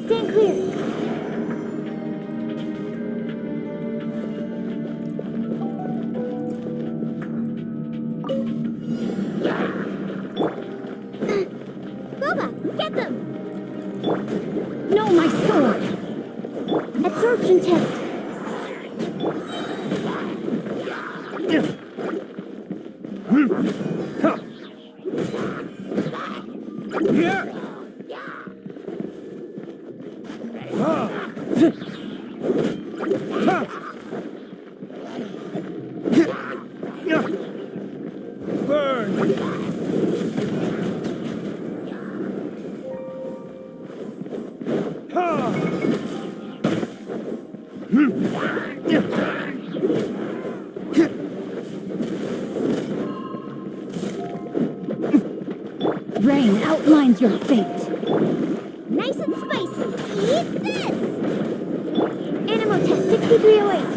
Stand clear. Boba, get them! No, my sword! Absorption test! Rain outlines your fate. Nice and spicy. Eat this! Animal test 6308.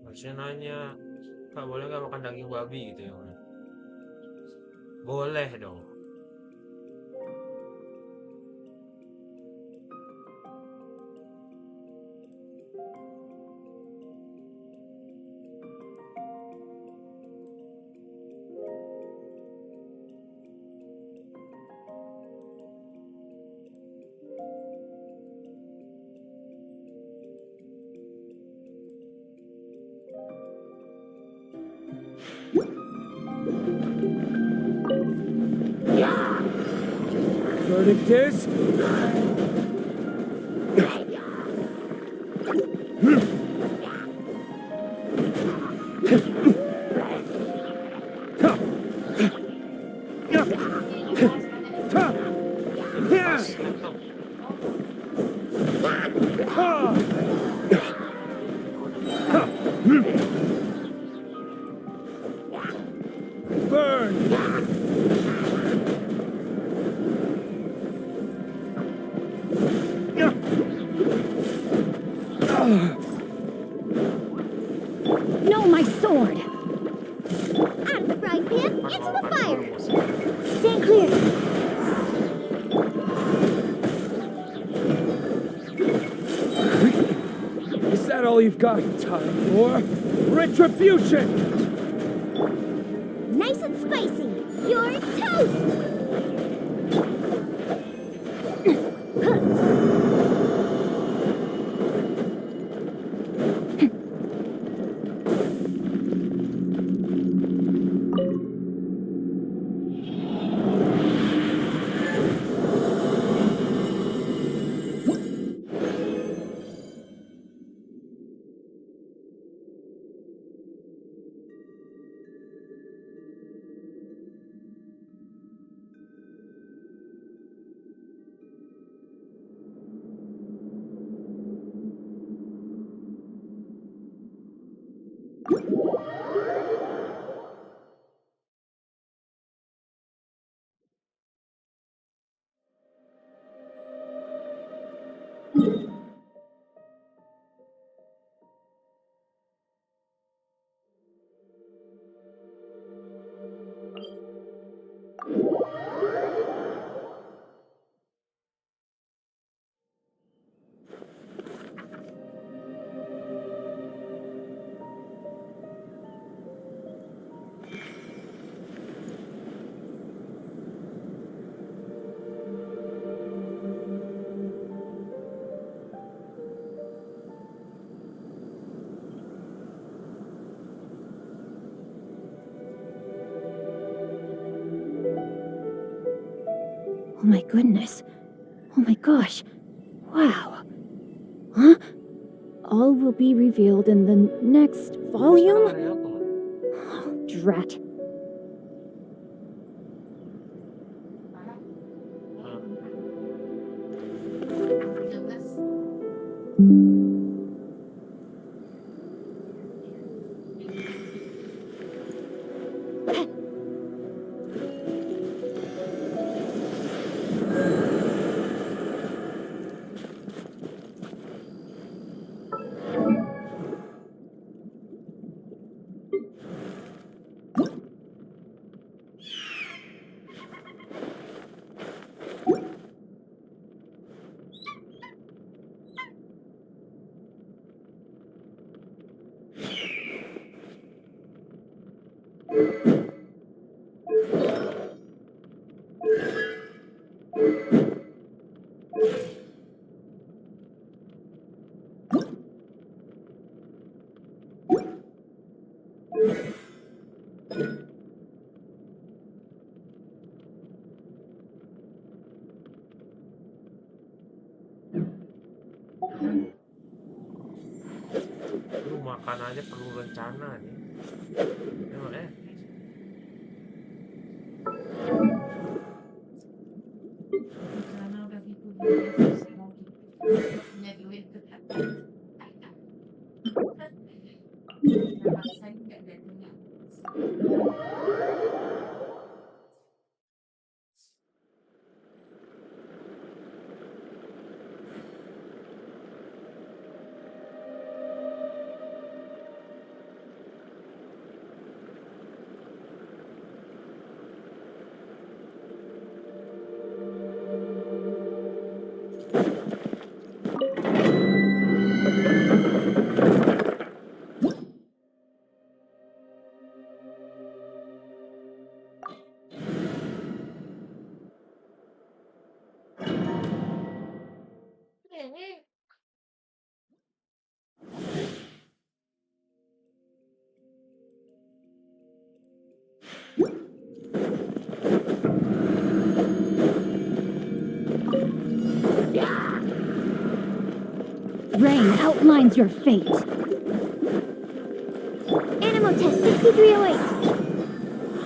Harusnya nanya, Kak boleh nggak makan daging babi gitu ya? Boleh dong. Verdict is... No, my sword! Out of the frying pan, into the fire! Stand clear! Is that all you've got time for? Retribution! Nice and spicy! You're toast! Oh my goodness. Oh my gosh. Wow. Huh? All will be revealed in the next volume? Ada apa? Oh, drat. Lu makan aja perlu rencana nih. Ya, Karena udah gitu dia susah mau punya duit tuh kan. Nah, maksain nggak jadinya. Rain outlines your fate. Animal test 6308.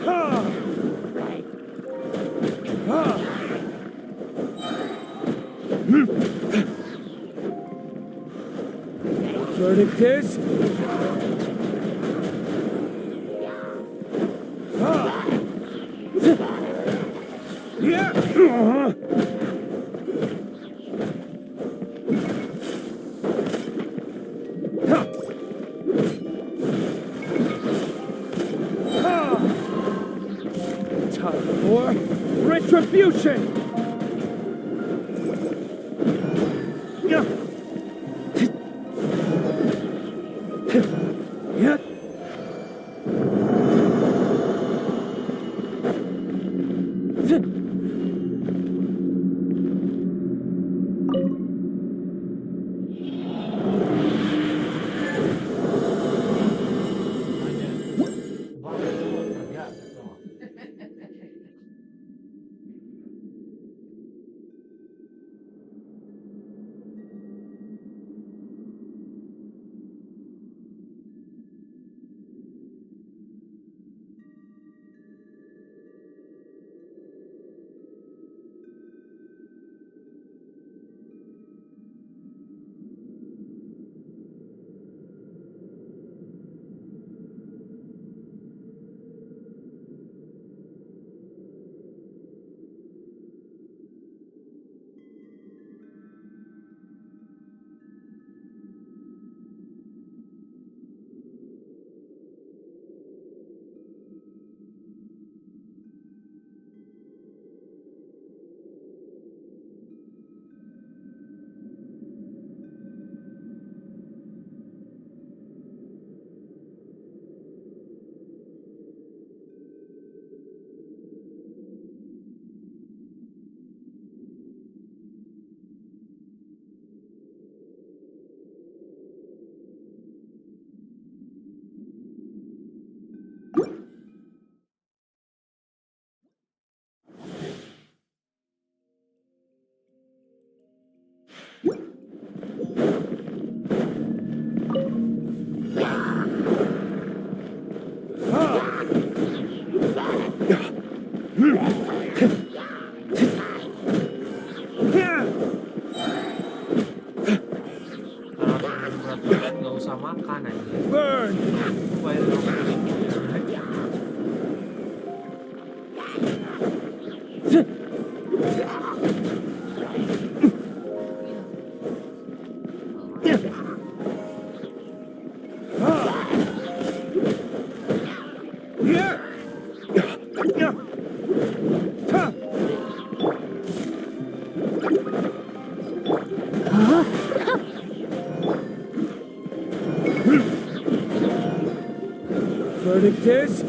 Ha! Ha! Verdict is... Ha! Yeah! Ha! Ha! Time for retribution! Yeah! Yeah! banyak semua kerja gitu. berat badan nggak usah makan aja. Burn! Bayar dong. Verdict is...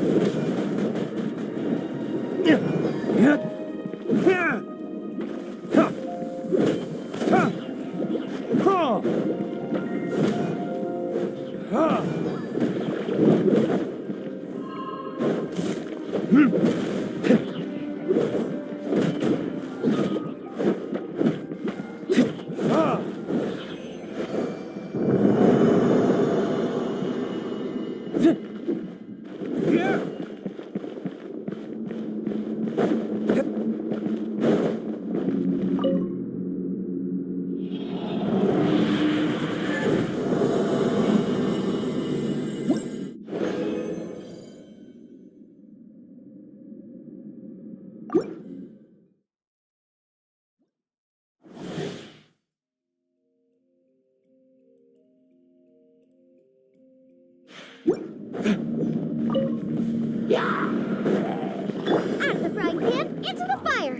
Out of the frying pan, into the fire.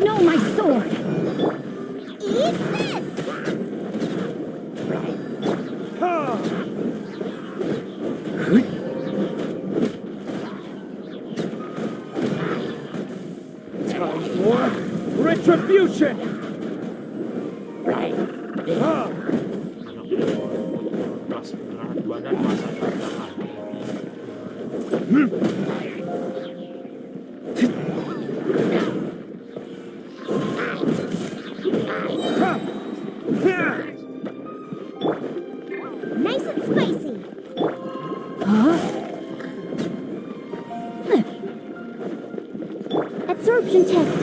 No, my sword. Eat this. Time for retribution! Pas berat badan masa tangan. Nice and spicy. Absorption test.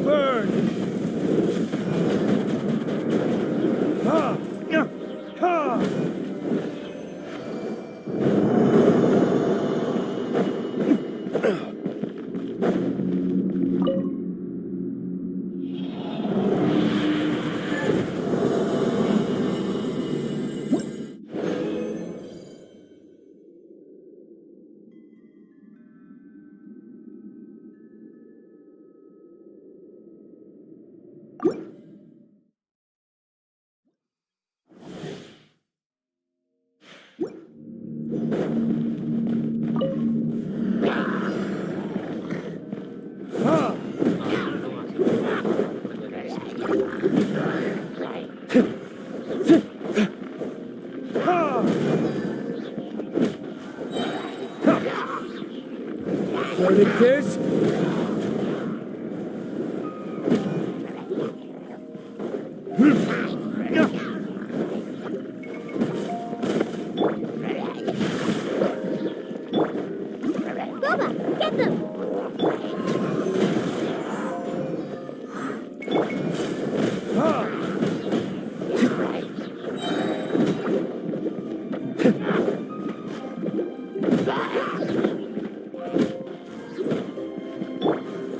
Burn! Verdict is... Boba, get them.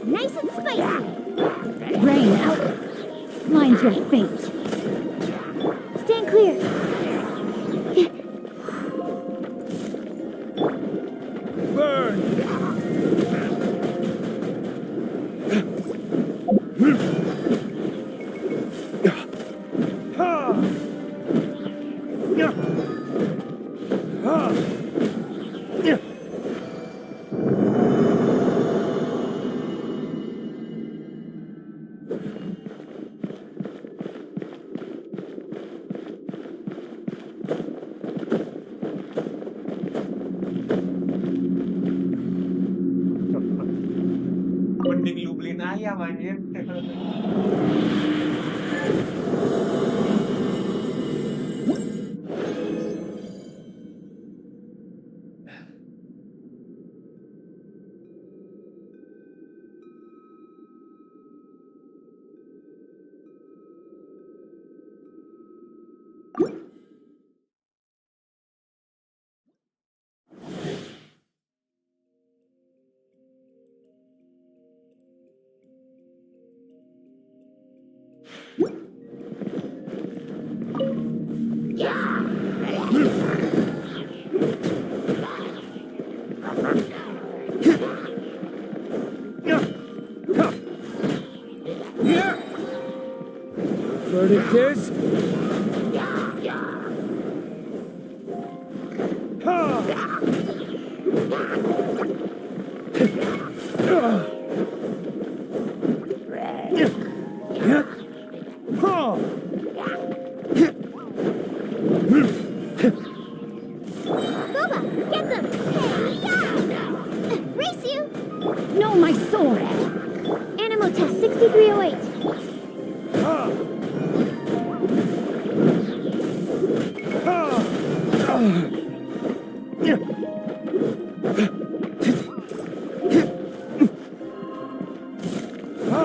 Nice and spicy. Rain out. Mine's your fate. Stand clear. Burn! Mending lu beliin ayam anjir. Verdict is... Ha! Ha! Boba, get them! Hey-ya! Race you! No, my sword! Animal test 6308. Ha! Ha! Ha!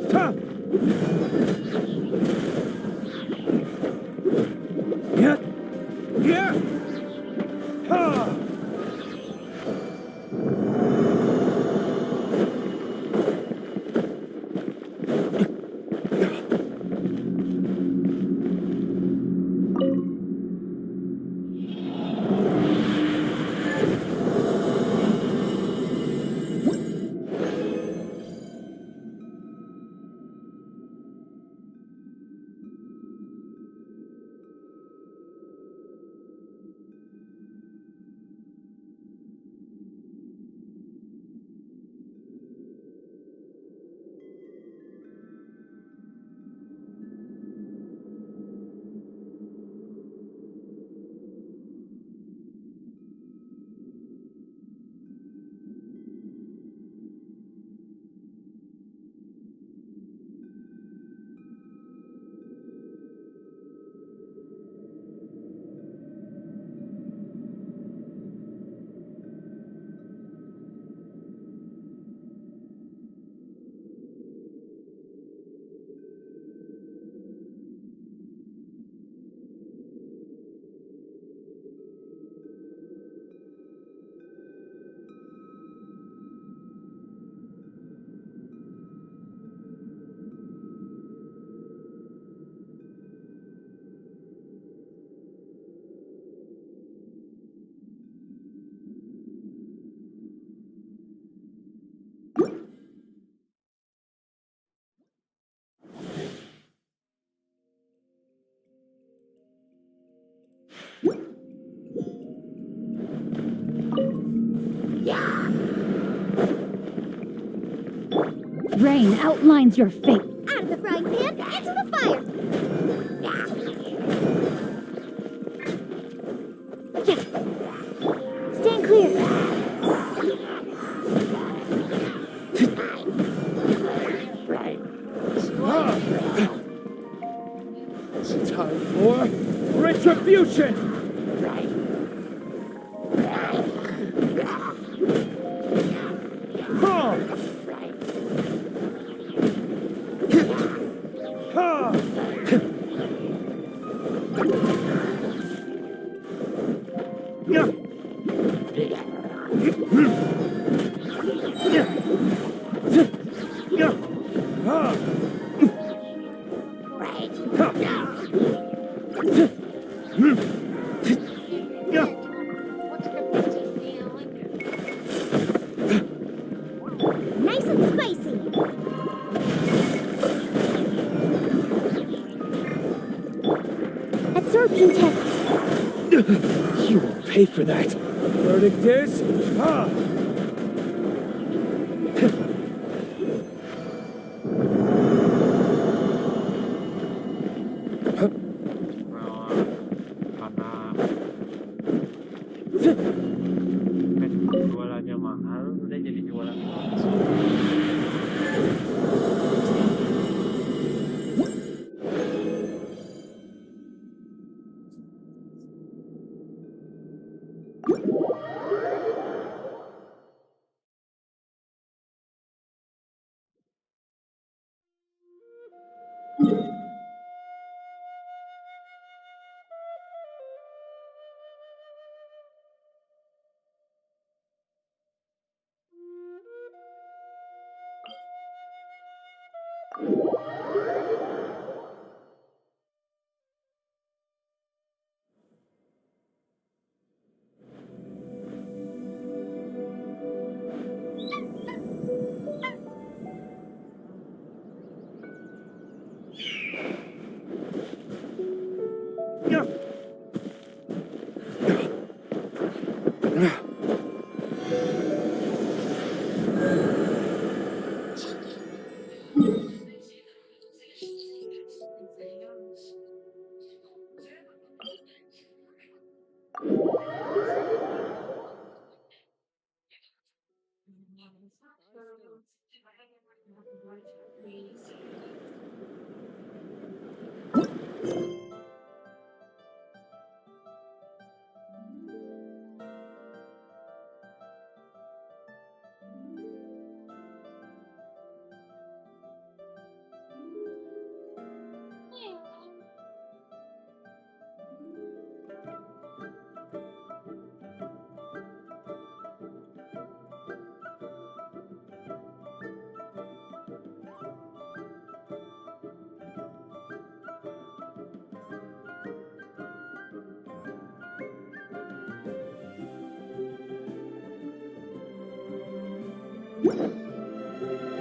Ta! Yeah! Yeah! Ha! Rain outlines your fate. Out of the frying pan, into the fire! Yeah. Stand clear. Time for retribution! Ha! Ha! Yeah. Yeah. Ha! Nice and spicy. Absorption test. You will pay for that. Verdict is... Ha! Karena jualannya mahal, udah jadi jualan langsung.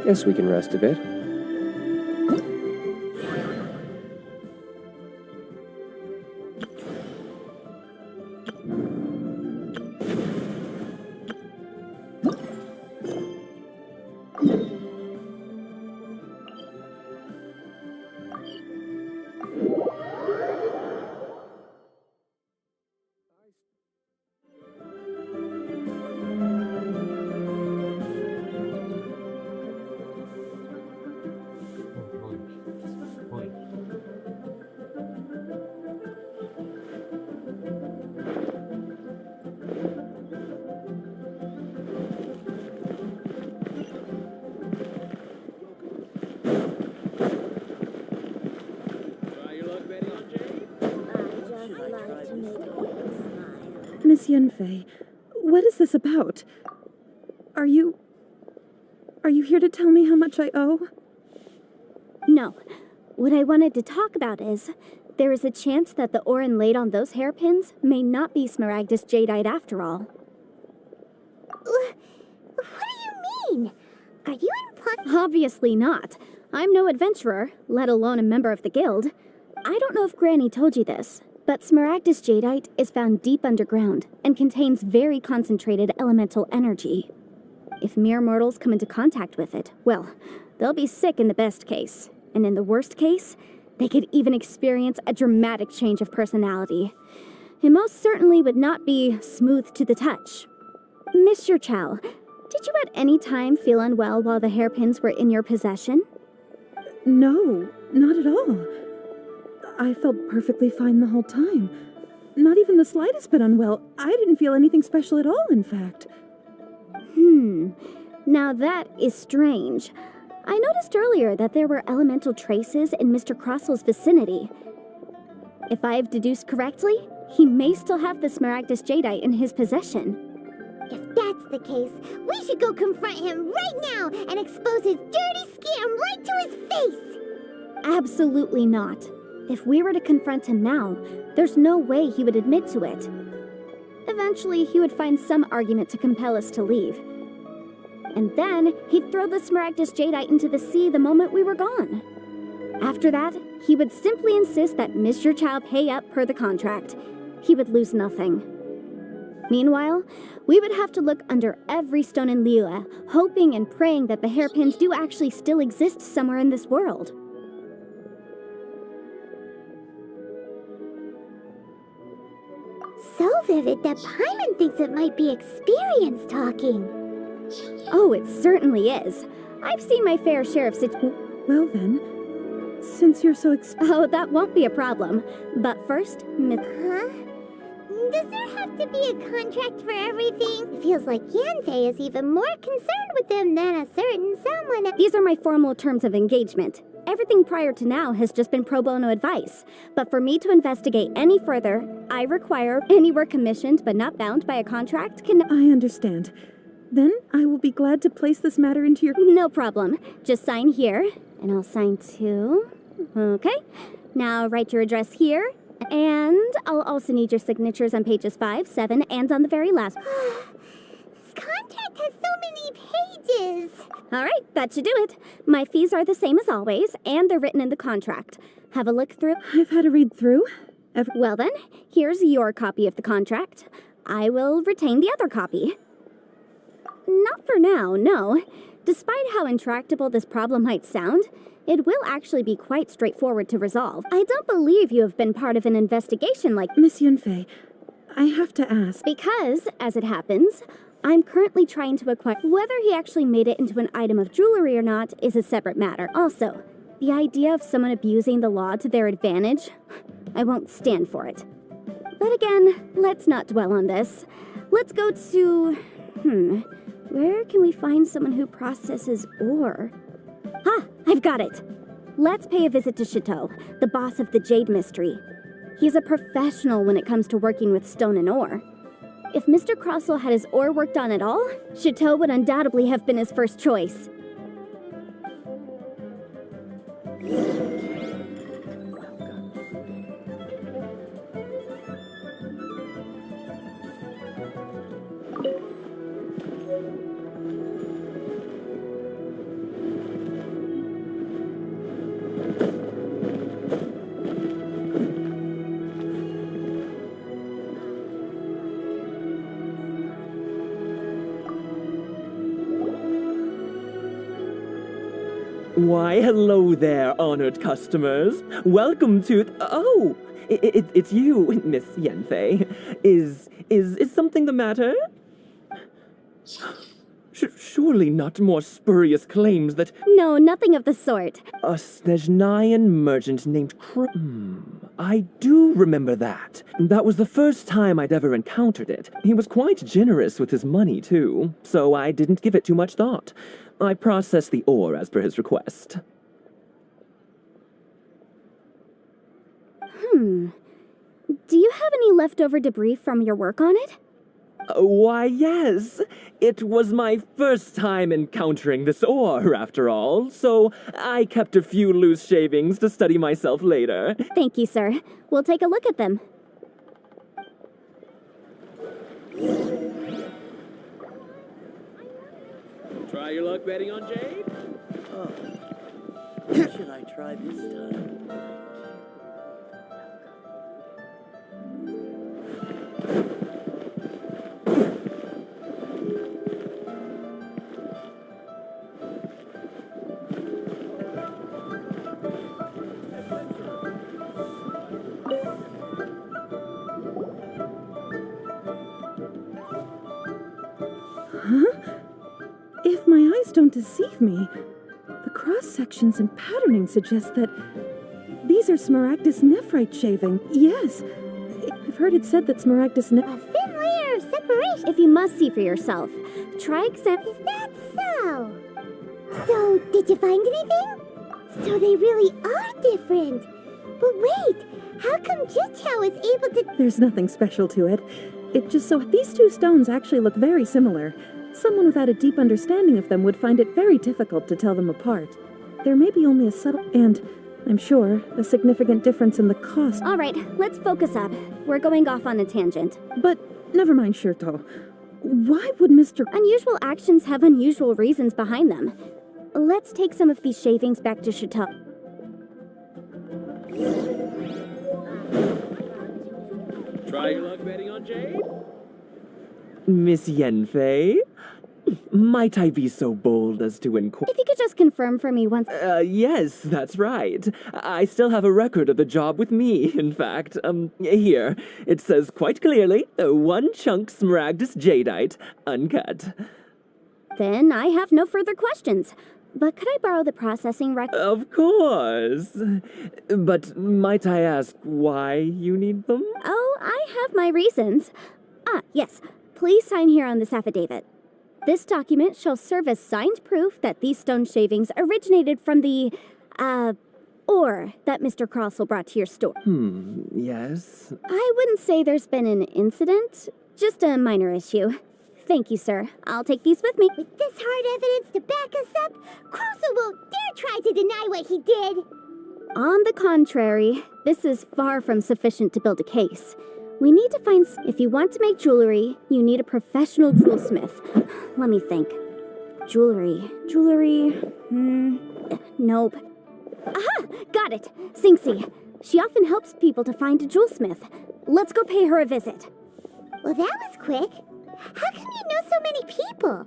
Guess we can rest a bit. Woi. Miss Yunfei, what is this about? Are you here to tell me how much I owe? No. What I wanted to talk about is, there is a chance that the ore inlaid on those hairpins may not be Smaragdus jadeite after all. What do you mean? Are you implying? Obviously not. I'm no adventurer, let alone a member of the guild. I don't know if Granny told you this, but Smaragdus jadeite is found deep underground and contains very concentrated elemental energy. If mere mortals come into contact with it, well, they'll be sick in the best case. And in the worst case, they could even experience a dramatic change of personality. It most certainly would not be smooth to the touch. Mr. Chow, did you at any time feel unwell while the hairpins were in your possession? No, not at all. I felt perfectly fine the whole time. Not even the slightest bit unwell. I didn't feel anything special at all, in fact. Now that is strange. I noticed earlier that there were elemental traces in Mr. Crossel's vicinity. If I've deduced correctly, he may still have the Smaragdus jadeite in his possession. If that's the case, we should go confront him right now and expose his dirty scam right to his face! Absolutely not. If we were to confront him now, there's no way he would admit to it. Eventually, he would find some argument to compel us to leave. And then, he'd throw the Smaragdus jadeite into the sea the moment we were gone. After that, he would simply insist that Mr. Chow pay up per the contract. He would lose nothing. Meanwhile, we would have to look under every stone in Liyue, hoping and praying that the hairpins do actually still exist somewhere in this world. So vivid that Paimon thinks it might be experience talking. Oh, it certainly is. I've seen my fair share of Well then, since you're so Oh, that won't be a problem. But first, Huh? Does there have to be a contract for everything? It feels like Yanfei is even more concerned with them than a certain someone. These are my formal terms of engagement. Everything prior to now has just been pro bono advice. But for me to investigate any further, I require anywhere commissioned but not bound by a contract can... I understand. Then I will be glad to place this matter into your... No problem. Just sign here, and I'll sign too. Okay, now write your address here, and I'll also need your signatures on pages 5, 7, and on the very last. This contract has so many pages. All right, that should do it. My fees are the same as always, and they're written in the contract. Have a look through. I've had a read through. Well then, here's your copy of the contract. I will retain the other copy. Not for now, no. Despite how intractable this problem might sound, it will actually be quite straightforward to resolve. I don't believe you have been part of an investigation like Miss Yunfei, I have to ask. because, as it happens, I'm currently trying to acquire. Whether he actually made it into an item of jewelry or not is a separate matter. Also, the idea of someone abusing the law to their advantage, I won't stand for it. But again, let's not dwell on this. Let's go to... where can we find someone who processes ore? I've got it! Let's pay a visit to Chateau, the boss of the Jade Mystery. He's a professional when it comes to working with stone and ore. If Mr. Crossell had his ore worked on at all, Chateau would undoubtedly have been his first choice. Why, hello there, honored customers. Welcome to... Oh, it's you, Miss Yanfei. Is something the matter? Surely not more spurious claims that No, nothing of the sort. a Snezhnayan merchant named I do remember that. That was the first time I'd ever encountered it. He was quite generous with his money, too, so I didn't give it too much thought. I processed the ore as per his request. Do you have any leftover debris from your work on it? Why, yes. It was my first time encountering this ore, after all, so I kept a few loose shavings to study myself later. Thank you, sir. We'll take a look at them. Try your luck betting on Jade? What should I try this time? If my eyes don't deceive me, the cross-sections and patterning suggest that these are Smaragdus nephrite shaving. Yes, I've heard it said that Smaragdus A thin layer of separation. If you must see for yourself, try examining. Is that so? So, did you find anything? So they really are different. But wait, how come Jichao is able to... There's nothing special to it. It just so these two stones actually look very similar. Someone without a deep understanding of them would find it very difficult to tell them apart. There may be only a subtle and, I'm sure, a significant difference in the cost. All right, let's focus up. We're going off on a tangent. But never mind, Shirto. Why would Mr. Unusual actions have unusual reasons behind them. Let's take some of these shavings back to Chateau. Try your luck betting on Jade? Miss Yanfei? Might I be so bold as to inquire? If you could just confirm for me once. Yes, that's right. I still have a record of the job with me, in fact. Here. It says quite clearly, 1 chunk Smaragdus jadeite, uncut. Then I have no further questions. But could I borrow the processing record? Of course. But might I ask why you need them? Oh, I have my reasons. Yes. Please sign here on this affidavit. This document shall serve as signed proof that these stone shavings originated from the, ore that Mr. Crossell brought to your store. Yes. I wouldn't say there's been an incident, just a minor issue. Thank you, sir. I'll take these with me. With this hard evidence to back us up, Crossell won't dare try to deny what he did. On the contrary, this is far from sufficient to build a case. We need to find... If you want to make jewelry, you need a professional jewelsmith. Let me think. Jewelry. Nope. Aha! Got it! Sinxie. She often helps people to find a jewelsmith. Let's go pay her a visit. Well, that was quick. How come you know so many people?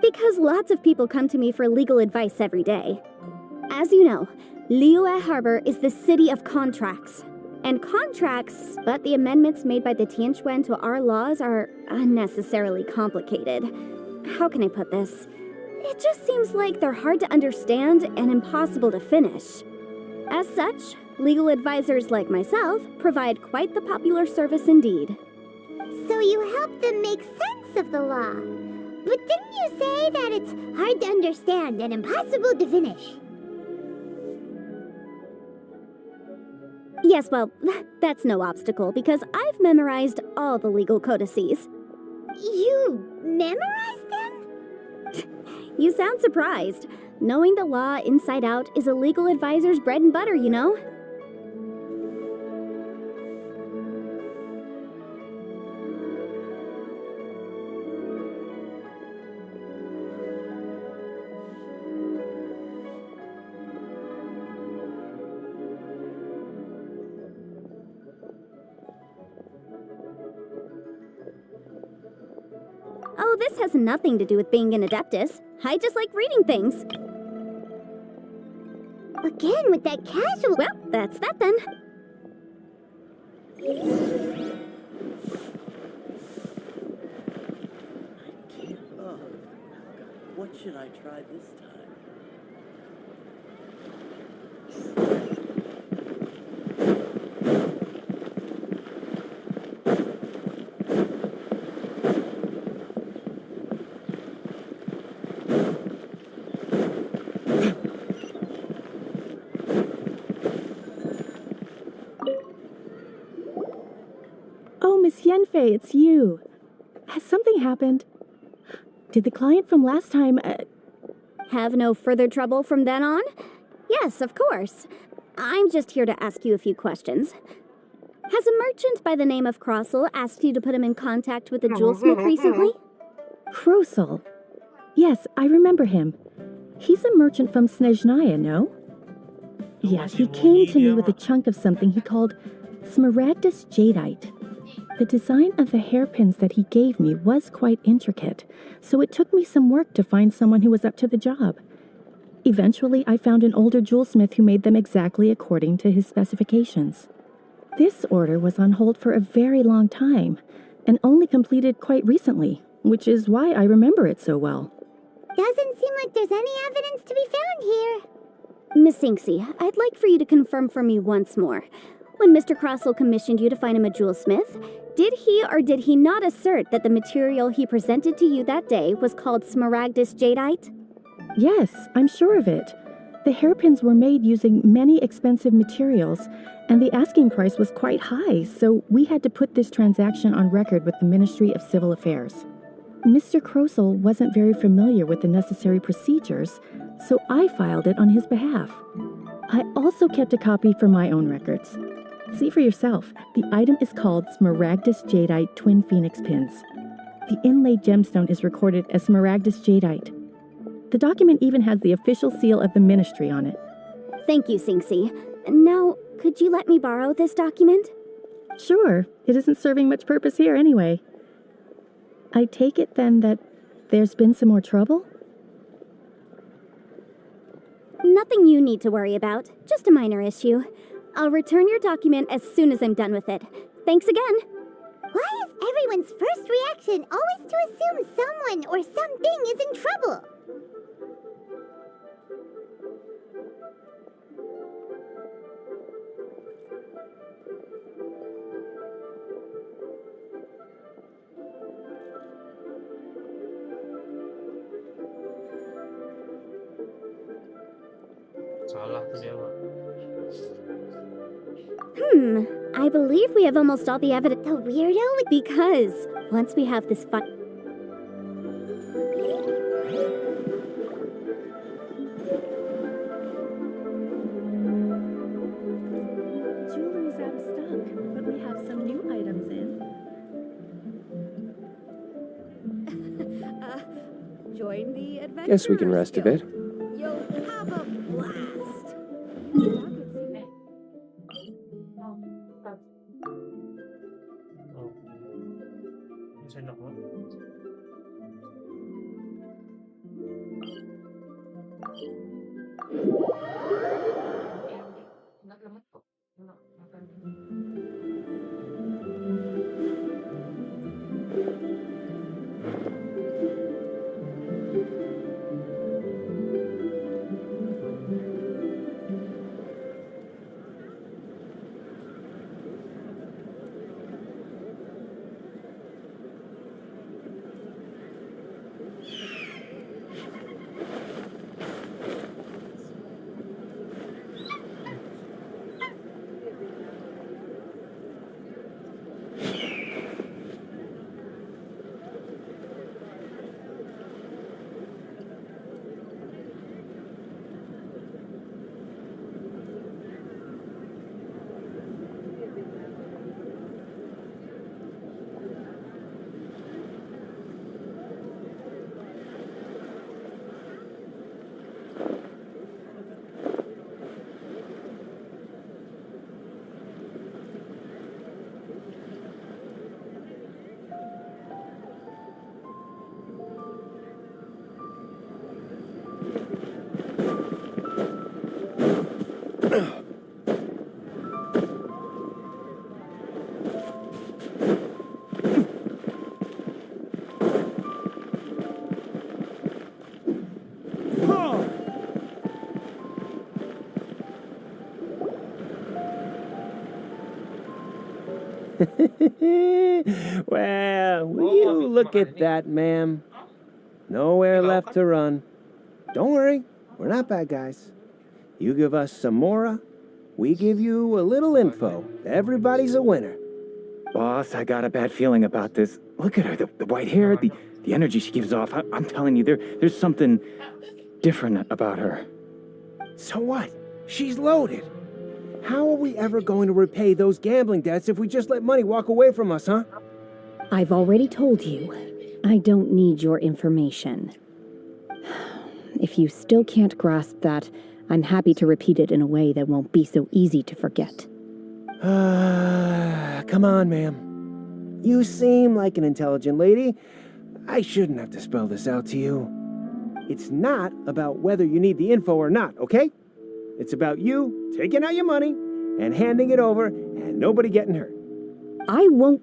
Because lots of people come to me for legal advice every day. As you know, Liyue Harbor is the city of contracts. And contracts, but the amendments made by the Tianquan to our laws are unnecessarily complicated. How can I put this? It just seems like they're hard to understand and impossible to finish. As such, legal advisors like myself provide quite the popular service indeed. So you help them make sense of the law. But didn't you say that it's hard to understand and impossible to finish? Yes, well, that's no obstacle because I've memorized all the legal codices. You memorized them? You sound surprised. Knowing the law inside out is a legal advisor's bread and butter, you know? Oh, this has nothing to do with being an adeptus. I just like reading things. Again with that casual... Well, that's that then. Oh, what should I try this time? Oh, Miss Yenfei, it's you. Has something happened? Did the client from last time... Have no further trouble from then on? Yes, of course. I'm just here to ask you a few questions. Has a merchant by the name of Crossel asked you to put him in contact with a jewelsmith recently? Krosel? Yes, I remember him. He's a merchant from Snezhnaya, no? Yeah, he came to me with a chunk of something he called smaragdus jadeite. The design of the hairpins that he gave me was quite intricate, so it took me some work to find someone who was up to the job. Eventually, I found an older jewelsmith who made them exactly according to his specifications. This order was on hold for a very long time, and only completed quite recently, which is why I remember it so well. Doesn't seem like there's any evidence to be found here. Miss Sinxie, I'd like for you to confirm for me once more. When Mr. Crossel commissioned you to find him a jewelsmith, did he or did he not assert that the material he presented to you that day was called smaragdus jadeite? Yes, I'm sure of it. The hairpins were made using many expensive materials, and the asking price was quite high, so we had to put this transaction on record with the Ministry of Civil Affairs. Mr. Krosel wasn't very familiar with the necessary procedures, so I filed it on his behalf. I also kept a copy for my own records. See for yourself, the item is called Smaragdus Jadeite Twin Phoenix Pins. The inlaid gemstone is recorded as Smaragdus Jadeite. The document even has the official seal of the ministry on it. Thank you, Sinxie. Now, could you let me borrow this document? Sure, it isn't serving much purpose here anyway. I take it then that there's been some more trouble? Nothing you need to worry about, just a minor issue. I'll return your document as soon as I'm done with it. Thanks again. Why is everyone's first reaction always to assume someone or something is in trouble? Salah tuh dia, Pak. I believe we have almost all the evidence. The weirdo with... Because once we have this fight... Guess we can rest a bit. You'll have a blast. Oh, bisa enak banget. Nggak lemot kok. Nggak makan. Well, will you look at that, ma'am? Nowhere left to run. Don't worry, we're not bad guys. You give us some mora, we give you a little info. Everybody's a winner. Boss, I got a bad feeling about this. Look at her, the white hair, the energy she gives off. I'm telling you, there's something different about her. So what? She's loaded. How are we ever going to repay those gambling debts if we just let money walk away from us, huh? I've already told you, I don't need your information. If you still can't grasp that, I'm happy to repeat it in a way that won't be so easy to forget. Come on, ma'am. You seem like an intelligent lady. I shouldn't have to spell this out to you. It's not about whether you need the info or not, okay? It's about you taking out your money and handing it over and nobody getting hurt. I won't.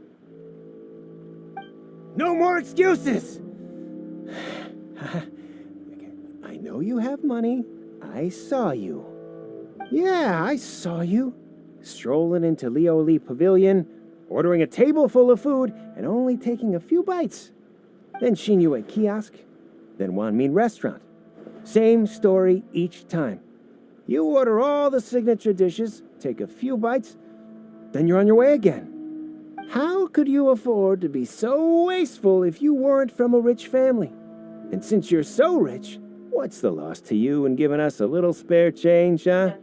No more excuses! I know you have money. I saw you. Yeah, I saw you. Strolling into Leo Lee Pavilion, ordering a table full of food, and only taking a few bites. Then Shinyue Kiosk, then Wanmin Restaurant. Same story each time. You order all the signature dishes, take a few bites, then you're on your way again. How could you afford to be so wasteful if you weren't from a rich family? And since you're so rich, what's the loss to you in giving us a little spare change, huh?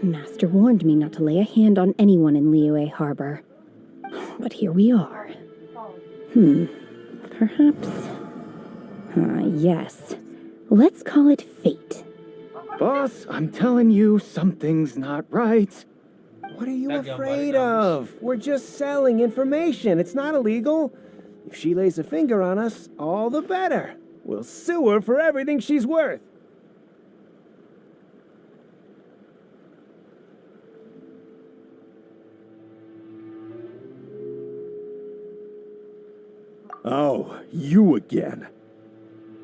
Master warned me not to lay a hand on anyone in Liyue Harbor. But here we are. Perhaps... yes. Let's call it fate. Boss, I'm telling you, something's not right. What are you afraid of? We're just selling information. It's not illegal. If she lays a finger on us, all the better. We'll sue her for everything she's worth. Oh, you again.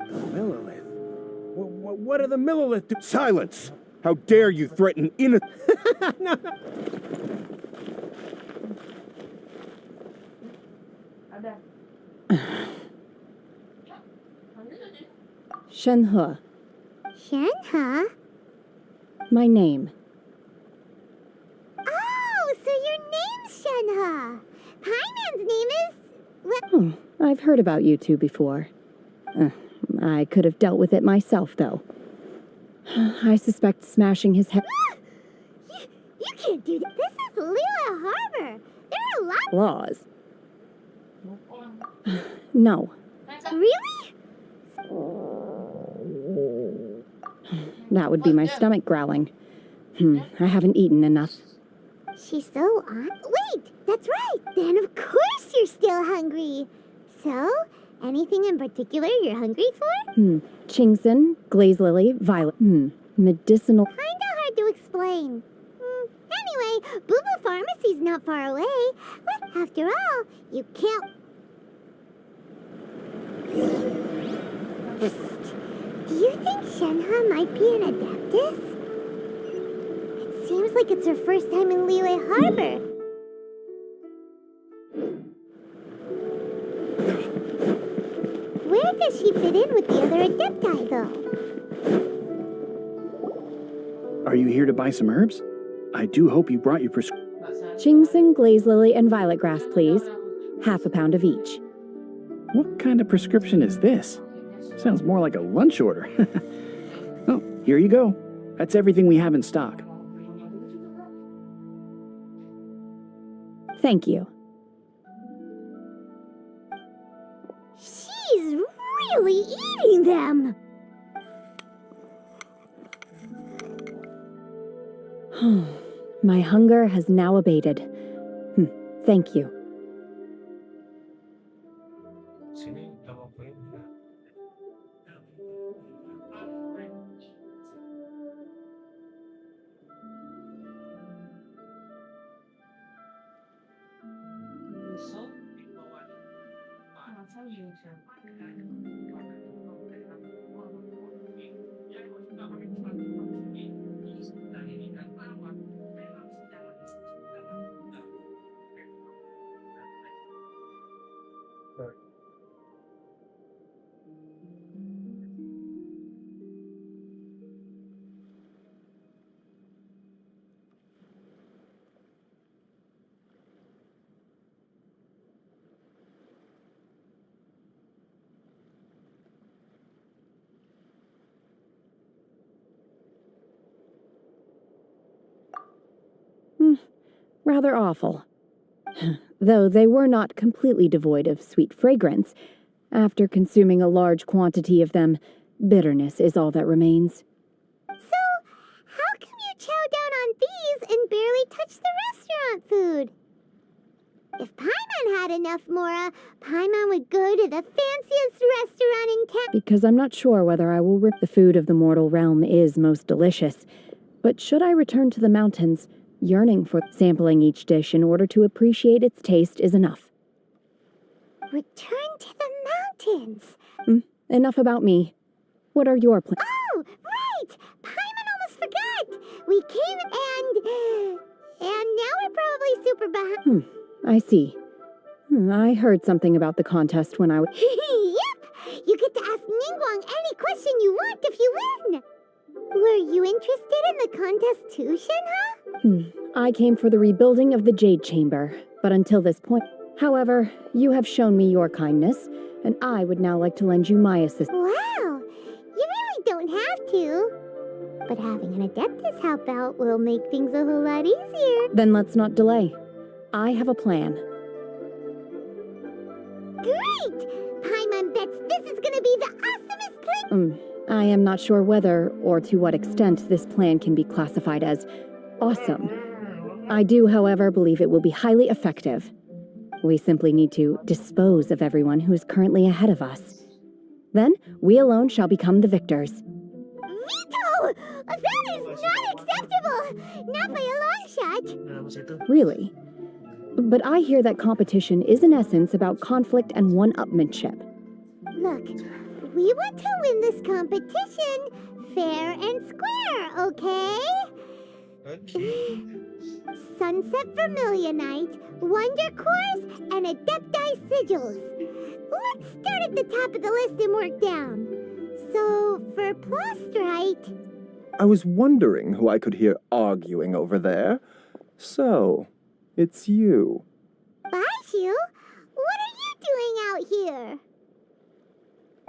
Millilith. What are the Millilith do? Silence! How dare you threaten innocent... No. Ada. Shenhe, Shenhe? my name. Oh, so your name's Shenhe. Paiman's name is... What? Oh, I've heard about you two before. I could have dealt with it myself, though. I suspect smashing his head... You can't do that. This is Liyue Harbor. There are a lot... Laws. Move on. No. Really? That would be my stomach growling. I haven't eaten enough. She's so on. Wait, that's right. Then of course you're still hungry. So, anything in particular you're hungry for? Chingson, glaze lily, violet. Medicinal. Kinda hard to explain. Anyway, Boo Boo Pharmacy's not far away. After all, you can't... Psst. Do you think Shenhe might be an Adeptus? It seems like it's her first time in Liyue Harbor. Where does she fit in with the other Adepti, though? Are you here to buy some herbs? I do hope you brought your prescription. Chingson, glaze lily, and violet grass, please. Half a pound of each. What kind of prescription is this? Sounds more like a lunch order. Oh, here you go. That's everything we have in stock. Thank you. She's really eating them! My hunger has now abated. Thank you. Sini kita mau beli ya. Rather awful. Though they were not completely devoid of sweet fragrance. After consuming a large quantity of them, bitterness is all that remains. So, how come you chow down on these and barely touch the restaurant food? If Paimon had enough, Mora, Paimon would go to the fanciest restaurant in town. Because I'm not sure whether I will rip the food of the mortal realm is most delicious. But should I return to the mountains, yearning for sampling each dish in order to appreciate its taste is enough. Return to the mountains. Enough about me. What are your plans? Oh, right! Paimon almost forgot! We came and now we're probably super behind. I see. I heard something about the contest when I was... Yep! You get to ask Ningguang any question you want if you win! Were you interested in the contest too, Shenhe? I came for the rebuilding of the Jade Chamber, but until this point... However, you have shown me your kindness, and I would now like to lend you my assistance. Wow! You really don't have to. But having an Adeptus help out will make things a whole lot easier. Then let's not delay. I have a plan. Great! Paimon bets this is gonna be the awesomest plan. I am not sure whether or to what extent this plan can be classified as awesome. I do, however, believe it will be highly effective. We simply need to dispose of everyone who is currently ahead of us. Then, we alone shall become the victors. Veto! That is not acceptable! Not by a long shot! Really? But I hear that competition is in essence about conflict and one-upmanship. Look, we want to win this competition fair and square, okay? Sunset Vermilionite, Wonder Cores, and Adepti Sigils. Let's start at the top of the list and work down. So, for Plastrite... I was wondering who I could hear arguing over there. So, it's you. Baishu? What are you doing out here?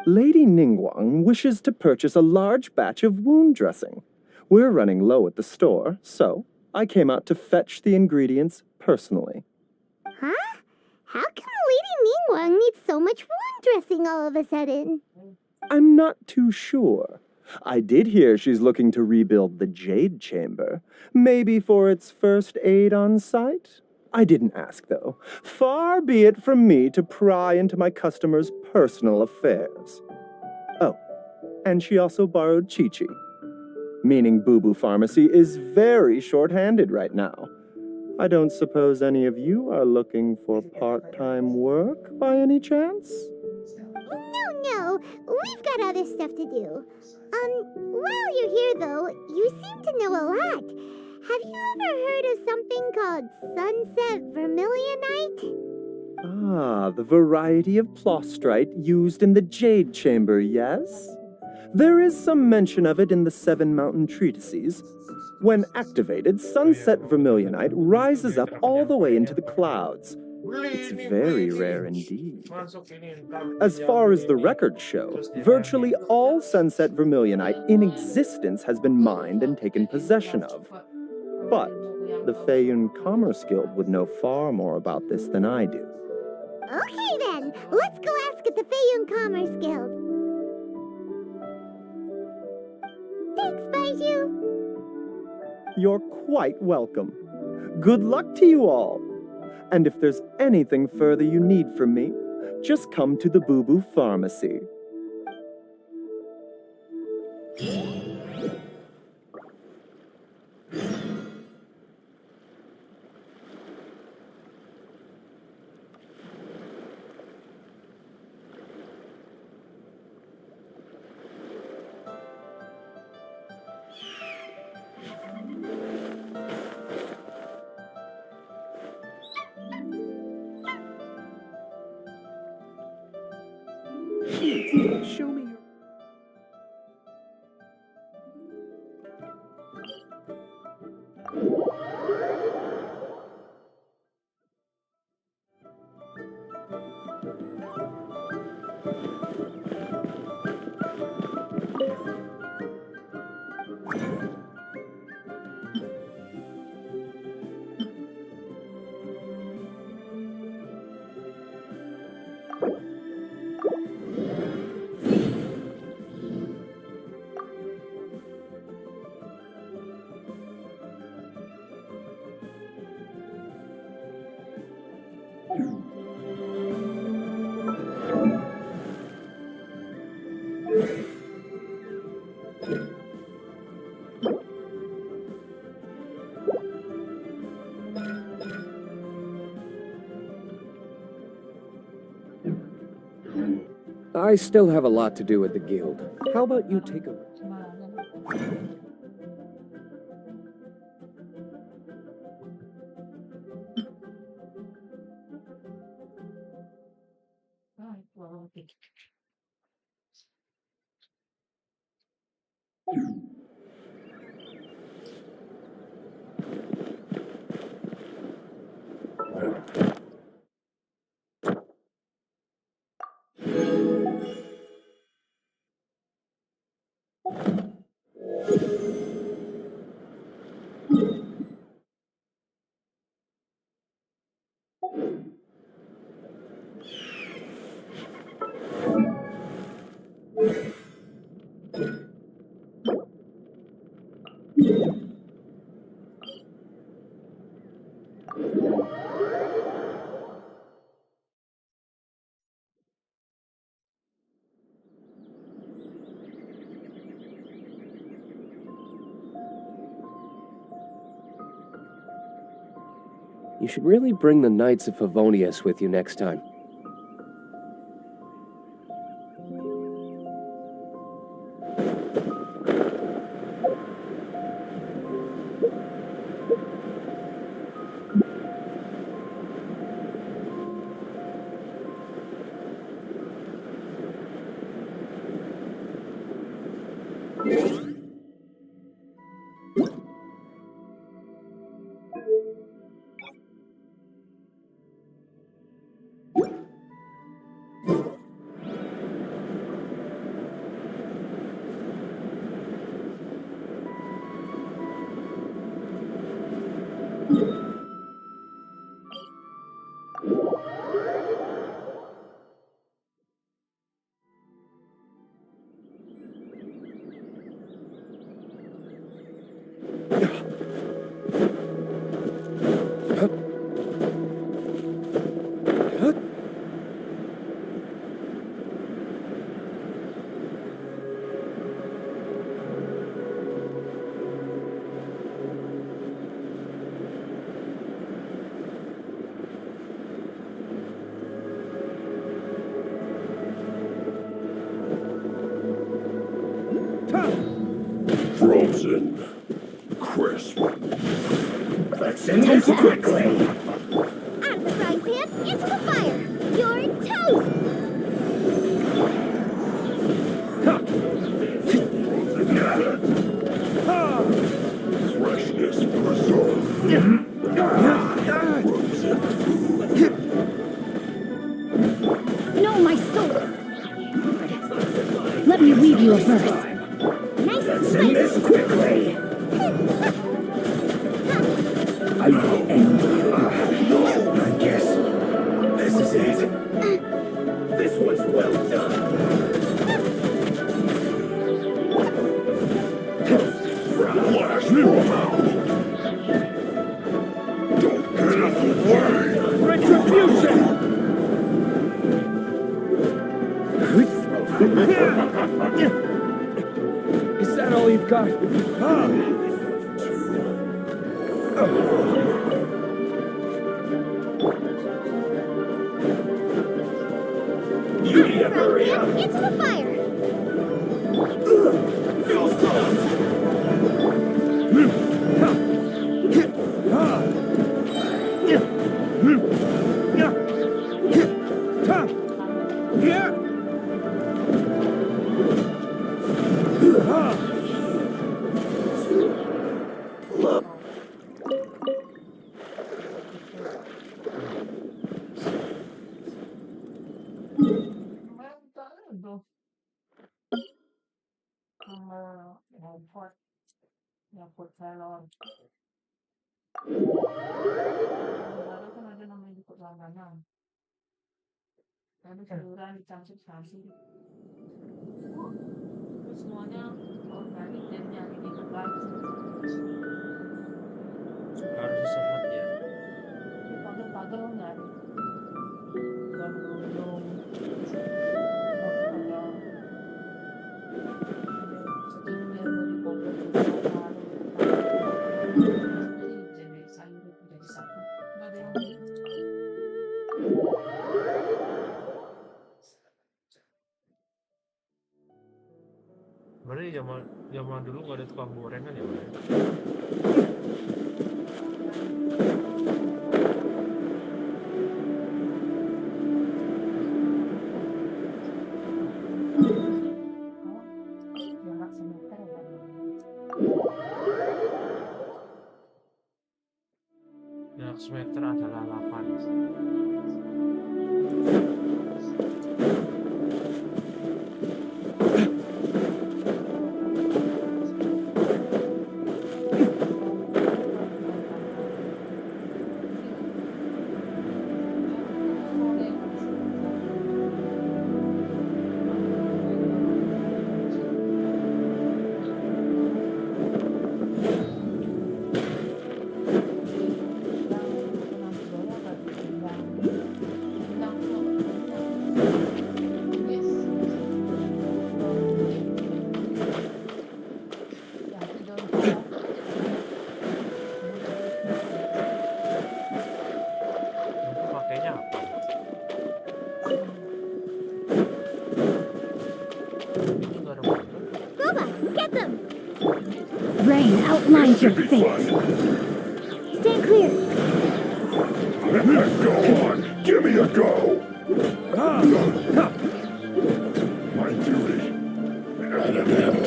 Lady Ningguang wishes to purchase a large batch of wound dressing. We're running low at the store, so I came out to fetch the ingredients personally. Huh? How come Lady Ningguang needs so much wound dressing all of a sudden? I'm not too sure. I did hear she's looking to rebuild the Jade Chamber. Maybe for its first aid on site? I didn't ask, though. Far be it from me to pry into my customers' personal affairs. Oh, and she also borrowed Chi-Chi. Meaning Boo Boo Pharmacy is very short-handed right now. I don't suppose any of you are looking for part-time work by any chance? No, we've got other stuff to do. While you're here though, you seem to know a lot. Have you ever heard of something called Sunset Vermilionite? Ah, the variety of plostrite used in the Jade Chamber, yes? There is some mention of it in the Seven Mountain Treatises. When activated, Sunset Vermilionite rises up all the way into the clouds. It's very rare indeed. As far as the records show, virtually all Sunset Vermilionite in existence has been mined and taken possession of. But the Feiyun Commerce Guild would know far more about this than I do. Okay then, let's go ask at the Feiyun Commerce Guild. Thanks, Baiju. You're quite welcome. Good luck to you all. And if there's anything further you need from me, just come to the Boo Boo Pharmacy. Show me your... I still have a lot to do with the guild. How about you take a... You should really bring the Knights of Favonius with you next time. Time to act. Out of the frying pan, into the fire. You're toast. Freshness preserved. No, my soul! Let me read you a verse. Nice and spicy. Quickly. I will end you. I guess this is it. This was well done. Flash promo. Don't get in the way. Retribution! Is that all you've got? You need to hurry up. Into the fire. Nyangkut galon. Baru kan ada namanya jemput langganan. Lalu sayuran dicampur-campur. Itu semuanya organik dan yang ini terbaik. Harus sehat ya. Pagar-pagar lo nyari. Gondong. Berarti zaman dulu nggak ada tukang gorengan ya, Bang? Jarak semeter adalah 8. Rain outlines your fate. Stand clear. Go on. Give me a go. My duty. At an end.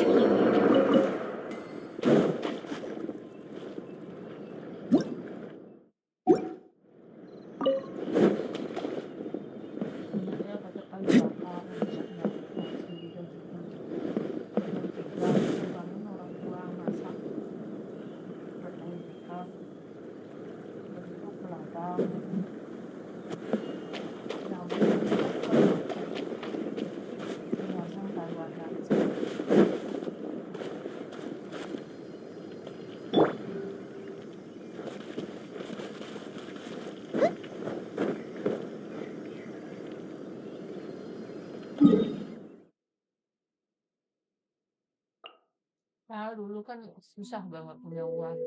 Nah, dulu kan susah banget punya uang.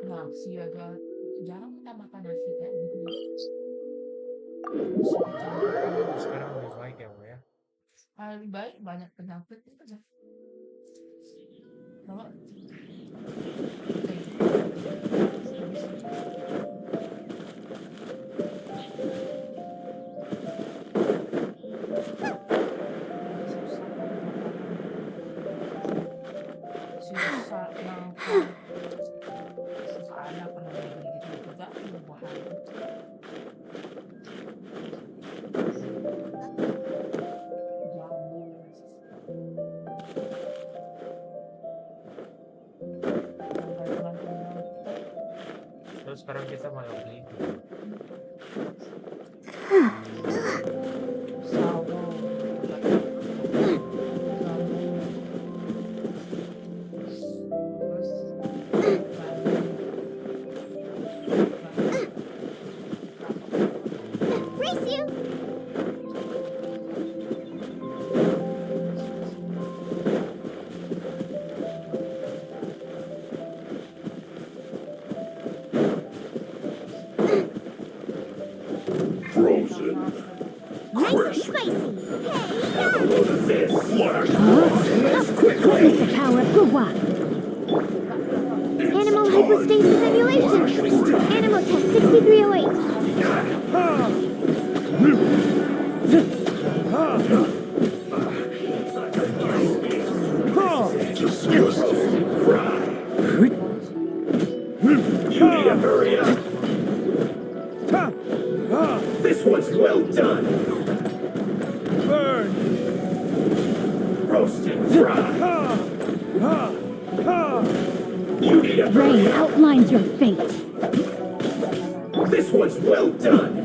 Nasi aja jarang kita makan nasi kayak gitu. Sekarang lebih baik ya, Bu ya. Lebih baik banyak penyakit itu aja. Kalau ada pernah beli gitu juga buah. Jamu. Terus sekarang kita malah beli Saldo. Terus Race you! Frozen. Nice and spicy! Have a load of this. Flash. Witness the power of Gugwa. Animal hypostasis emulation! Animal test 6308! You need to hurry up. This one's well done. Burn. Roast and fry. You need to hurry Rain up. outlines your fate. This one's well done.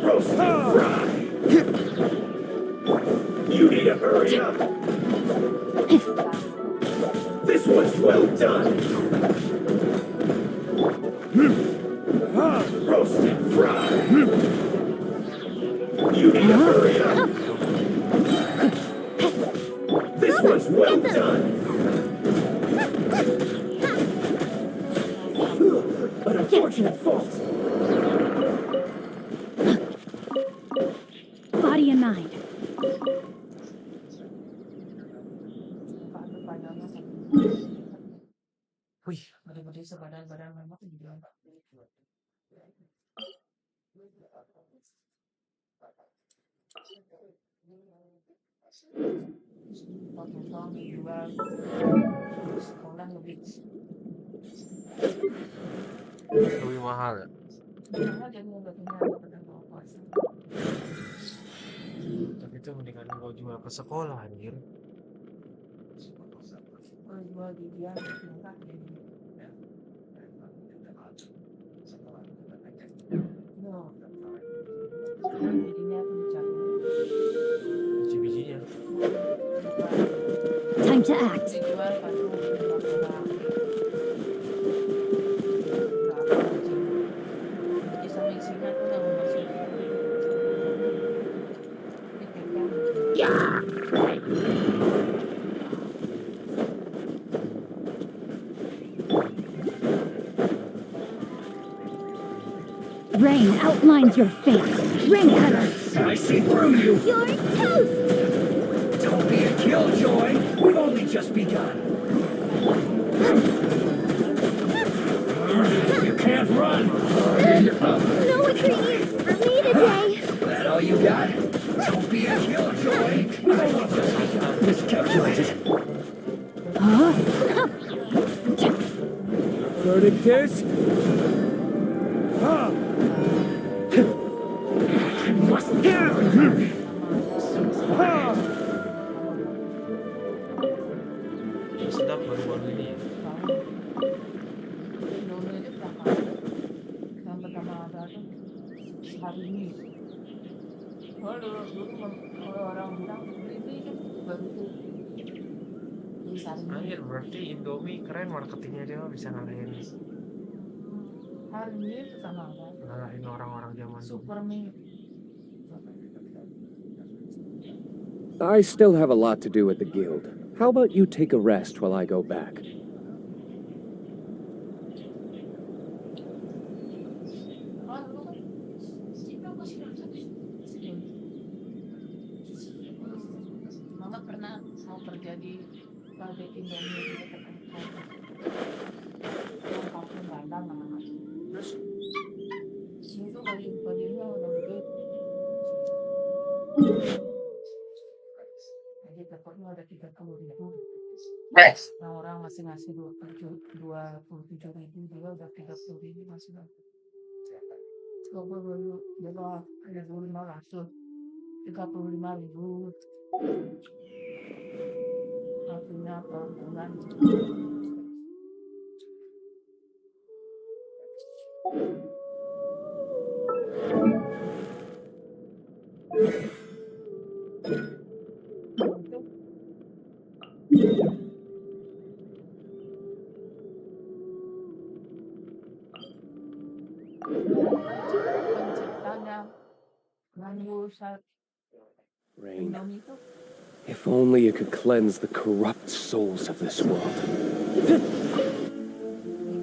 Roast and fry. You need to hurry up. This one's well done. Roast and fry. You need to hurry up. This one's well done. An unfortunate fault. Body and mind. wih, gede-gede sebadan-badan memang juga. Potong dijual sekolah lebih mahal ya. mahal jadi udah tinggal pada puasa. Tapi itu mendingan gua jual ke sekolah anjir. Kalau jual di dia murah jadi. No. Jadinya kencang. Biji-bijinya. Time to act. Dijual pada orang. Bisa isinya tuh udah masuk. Rain outlines your fate. Rain cutter. I see through you. You're toast! Don't be a killjoy. We've only just begun. You can't run. No ingredients for me today! That all you got? Don't be a killjoy. We've only just begun. Miscalculated. Verdict is... I must get her. Sedap baru-baru ini ya. Dulu itu berapa? Yang pertama ada tuh hari ini. Kalau orang bilang ini kan baru tuh. Anjir, berarti Indomie keren marketingnya, dia bisa ngalahin Hari ini itu sama ada. ngalahin orang-orang zaman dulu. Super mie. I still have a lot to do at the guild. How about you take a rest while I go back? Mama pernah mau kerja di pabrik Indomie di dekat kantor. Yang kampung Bandang namanya. Terus itu bajunya udah gede. Jadi dapatnya ada 30.000. Nah orang masih ngasih 27.000, dia udah 30.000 masih dapat. Coba dulu dia bawa 1.500, 35.000. Artinya per bulan. Penciptanya Rain, Indomie itu if only you could cleanse the corrupt souls of this world.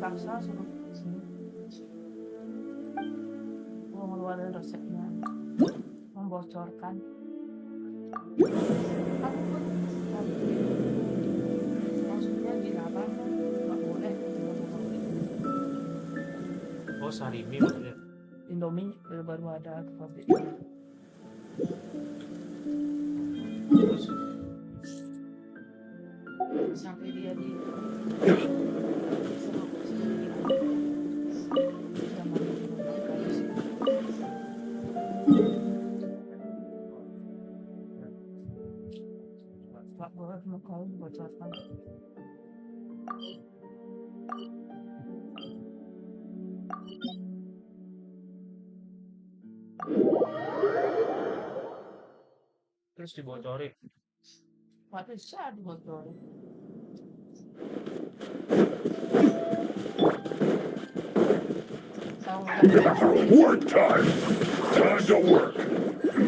dipaksa suruh sini. Mau ngeluarin resepnya, membocorkan. Aku pun maksudnya di lapangan nggak boleh Oh, sarimi maksudnya. Indomie baru ada pabrik. Terus Sampai dia di Pak boleh mau bocorkan. terus dibocorin. Pak bisa dibocorin. Work time! Time to work!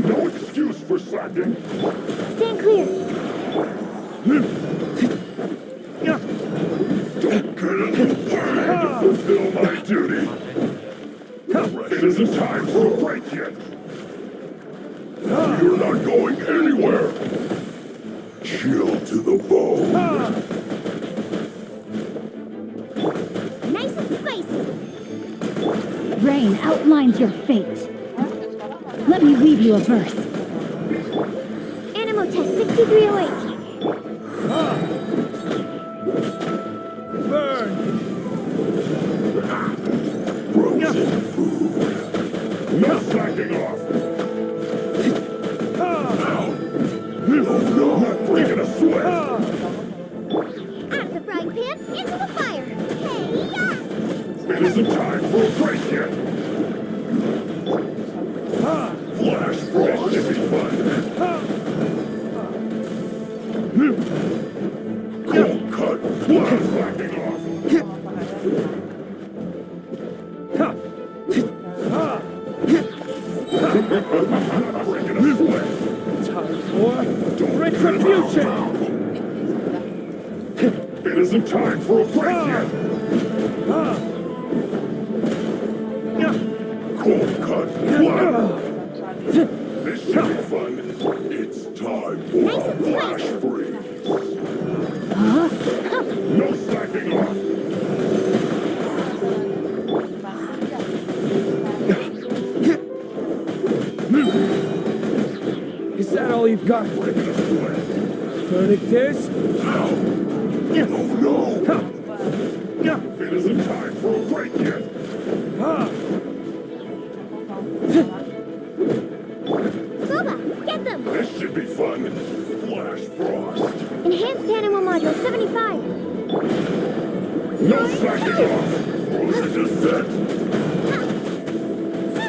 No excuse for slacking! Stand clear. Don't get in the way to fulfill my duty! It isn't time for a break yet! You're not going anywhere! Chill to the bone! Nice and spicy. Rain outlines your fate. Let me weave you a verse. Animal test 6308. Frozen food! No slacking off! Oh no! Not breaking a sweat! Out of the frying pan, into the fire. Hey-ya! It isn't time for a break yet! Flash frost should be fun! Cold cut! Flash slacking off! Breaking a sweat! Time for Retribution! It isn't time for a break yet! Cold cut! Flash! This should be fun! It's time for a flash freeze! No slacking off! Is that all you've got? Breaking a sweat! Verdict is? Oh no! It isn't time for a break yet! Boba, get them. This should be fun! Flash frost! Enhanced animal module 75. No slacking off! Frozen descent!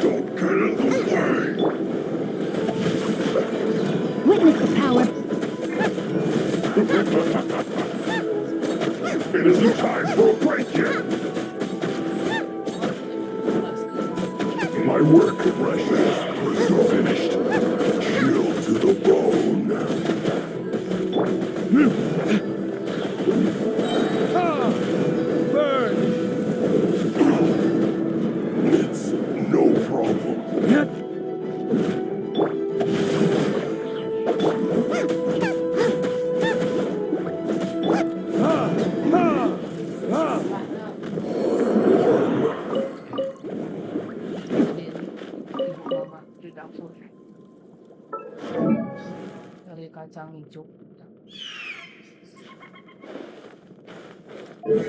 Don't get in the way! Witness the power. It isn't time for a break yet! My work, precious, is finished. Chill to the bone. Burn! It's no problem. Di dapur dari kacang hijau. Mangga.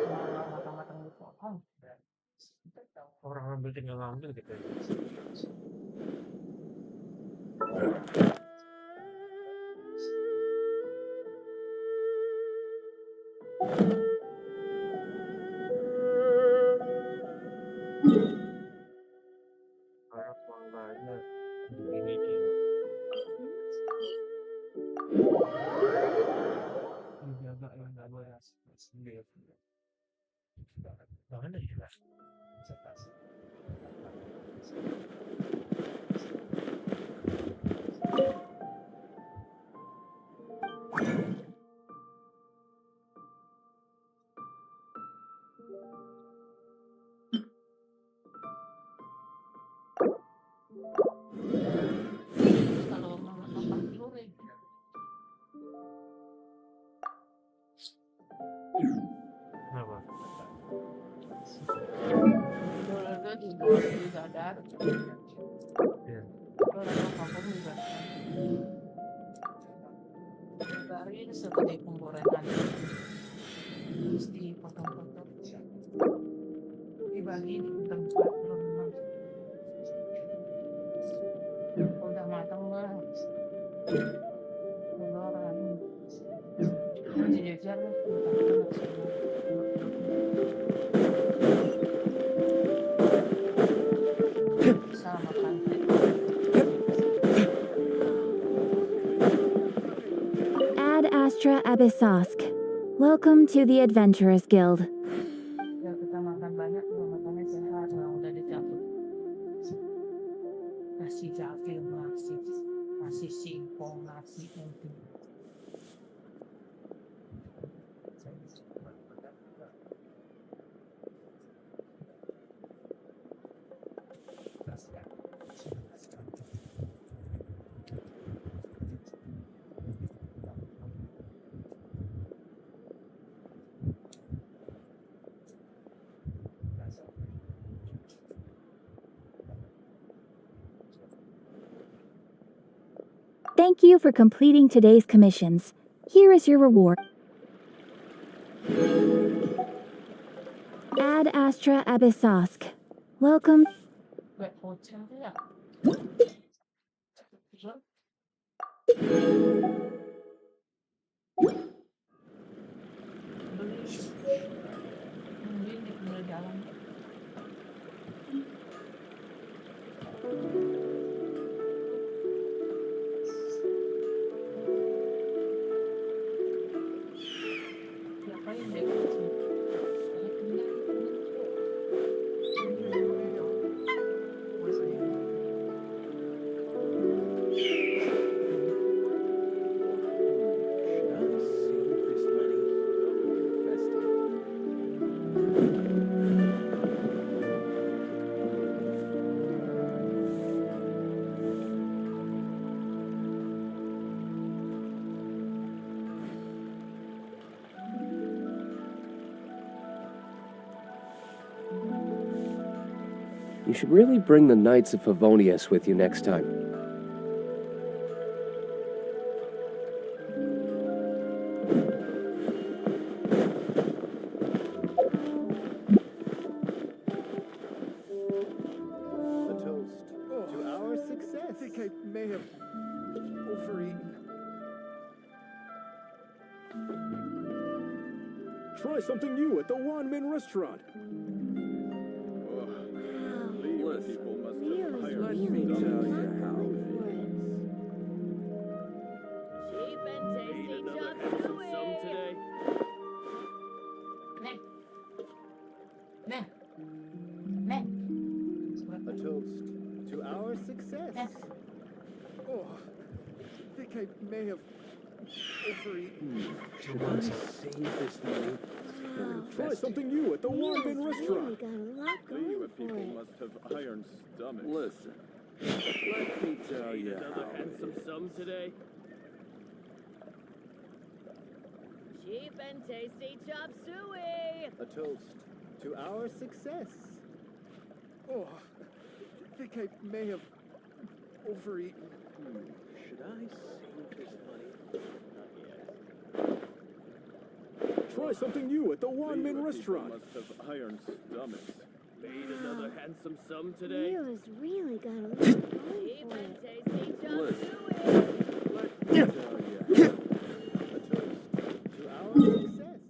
Mangga matang-matang dipotong. Orang ngambil tinggal ngambil gitu ya. Anak mangganya ini dia. Dijaga yang nggak boleh sendiri. Mana ya? Kalau makan telur ya. Kenapa? Telur di dadar. Iya. Telur kampung juga. Dari seperti penggorengan. Terus dipotong-potong. Dibagi di tempat rumah. Udah matang lah. Telur dijajar lah. Sama makan. Ad Astra Abyssosk. Welcome to the Adventurers Guild. Ya kita makan banyak, makannya sehat, udah dicampur. Nasi capil, nasi singkong, nasi itu. Thank you for completing today's commissions. Here is your reward. Ad Astra Abyssosk. Welcome. Web hotel ya. Beli di pinggir jalan. Ngapain deh? You should really bring the Knights of Favonius with you next time. A toast to our success. I think I may have overeaten. Try something new at the Wan Min restaurant. People must have hired Let me tell you how it is. Cheap and tasty chop suey. A toast to our success. Oh, I think I may have overeaten. Should I save this money? Try something new at the Wan Min restaurant. got a lot going for it. must have iron stomachs. Listen, let me tell you Another how handsome sum today. Cheap and tasty chop suey. A toast To our success. Oh, I think I may have overeaten. Should I save this money? Try something new at the Wanmin restaurant. Must have iron stomachs. Made another handsome sum today. Leo's really got a lot Cheap going and for it. tasty, just Liz. do it. Let me tell you. A toast. To our success.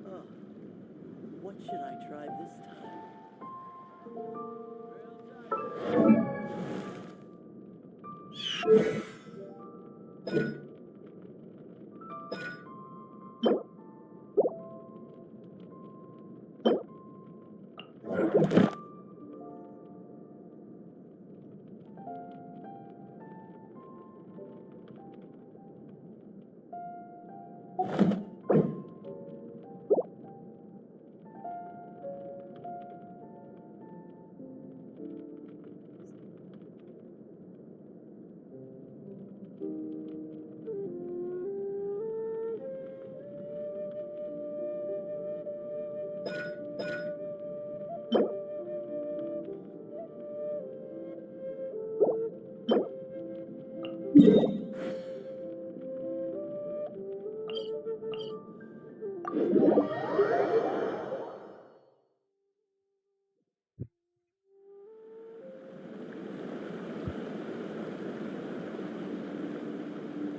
Oh, what should I try this time?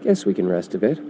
Guess we can rest a bit.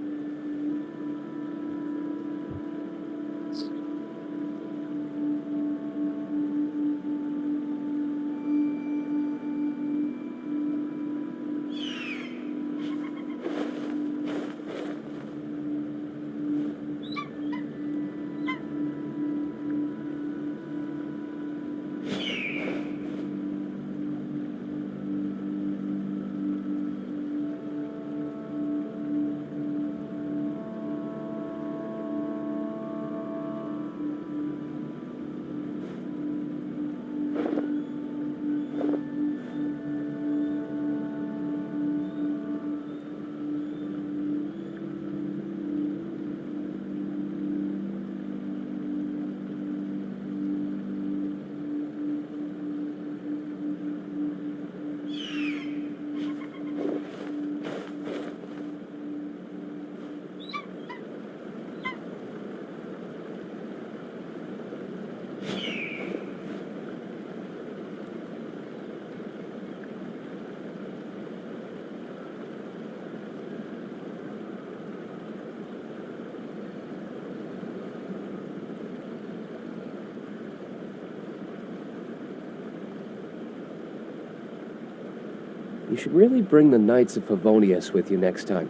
You should really bring the Knights of Favonius with you next time.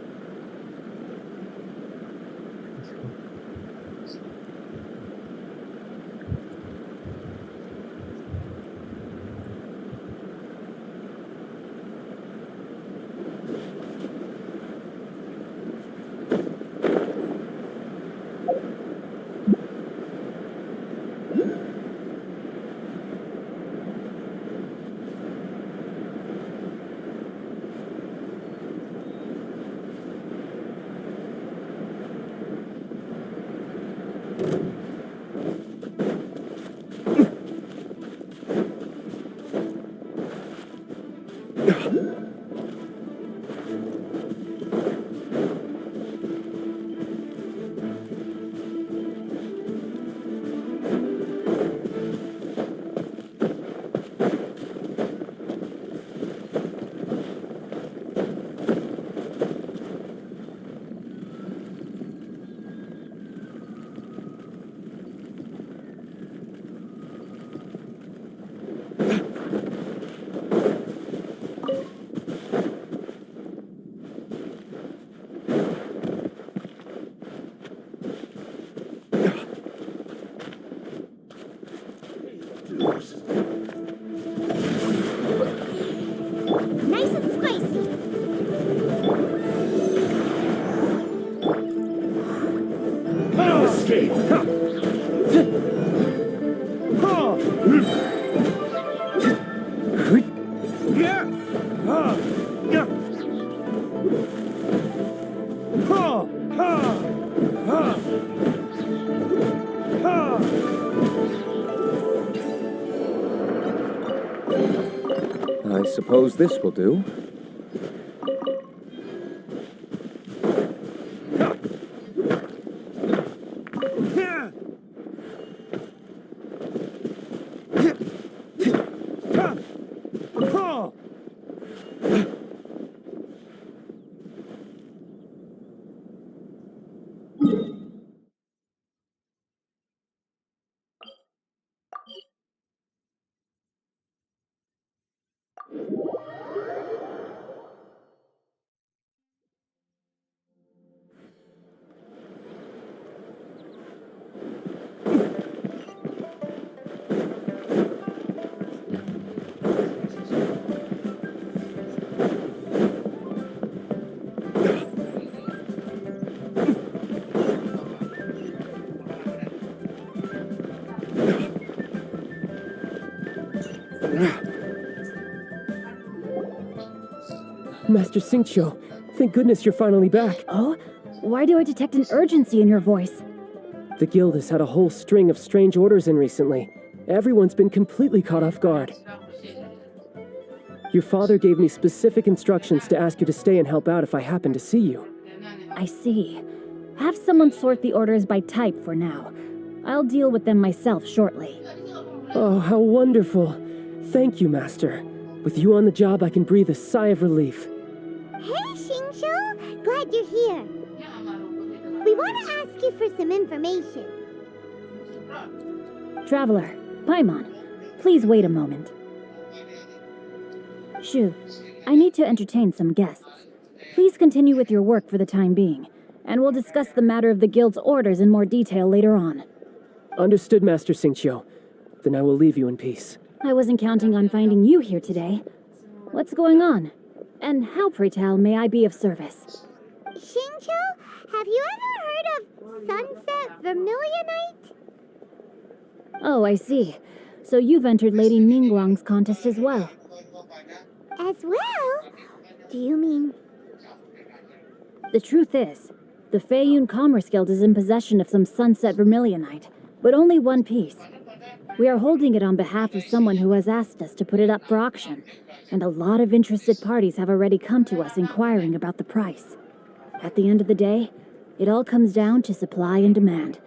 Nice and spicy. No escape! I suppose this will do. Master Xingqiu, thank goodness you're finally back. Oh? Why do I detect an urgency in your voice? The guild has had a whole string of strange orders in recently. Everyone's been completely caught off guard. Your father gave me specific instructions to ask you to stay and help out if I happen to see you. I see. Have someone sort the orders by type for now. I'll deal with them myself shortly. Oh, how wonderful. Thank you, Master. With you on the job, I can breathe a sigh of relief. Hey, Xingqiu! Glad you're here. We want to ask you for some information. Traveler, Paimon, please wait a moment. Shu, I need to entertain some guests. Please continue with your work for the time being, and we'll discuss the matter of the guild's orders in more detail later on. Understood, Master Xingqiu. Then I will leave you in peace. I wasn't counting on finding you here today. What's going on? And how, pray tell, may I be of service? Xingqiu, have you ever heard of Sunset Vermilionite? Oh, I see. So you've entered Lady Ningguang's contest as well. As well? Do you mean... The truth is, the Feiyun Commerce Guild is in possession of some Sunset Vermilionite, but only one piece. We are holding it on behalf of someone who has asked us to put it up for auction, and a lot of interested parties have already come to us inquiring about the price. At the end of the day, it all comes down to supply and demand.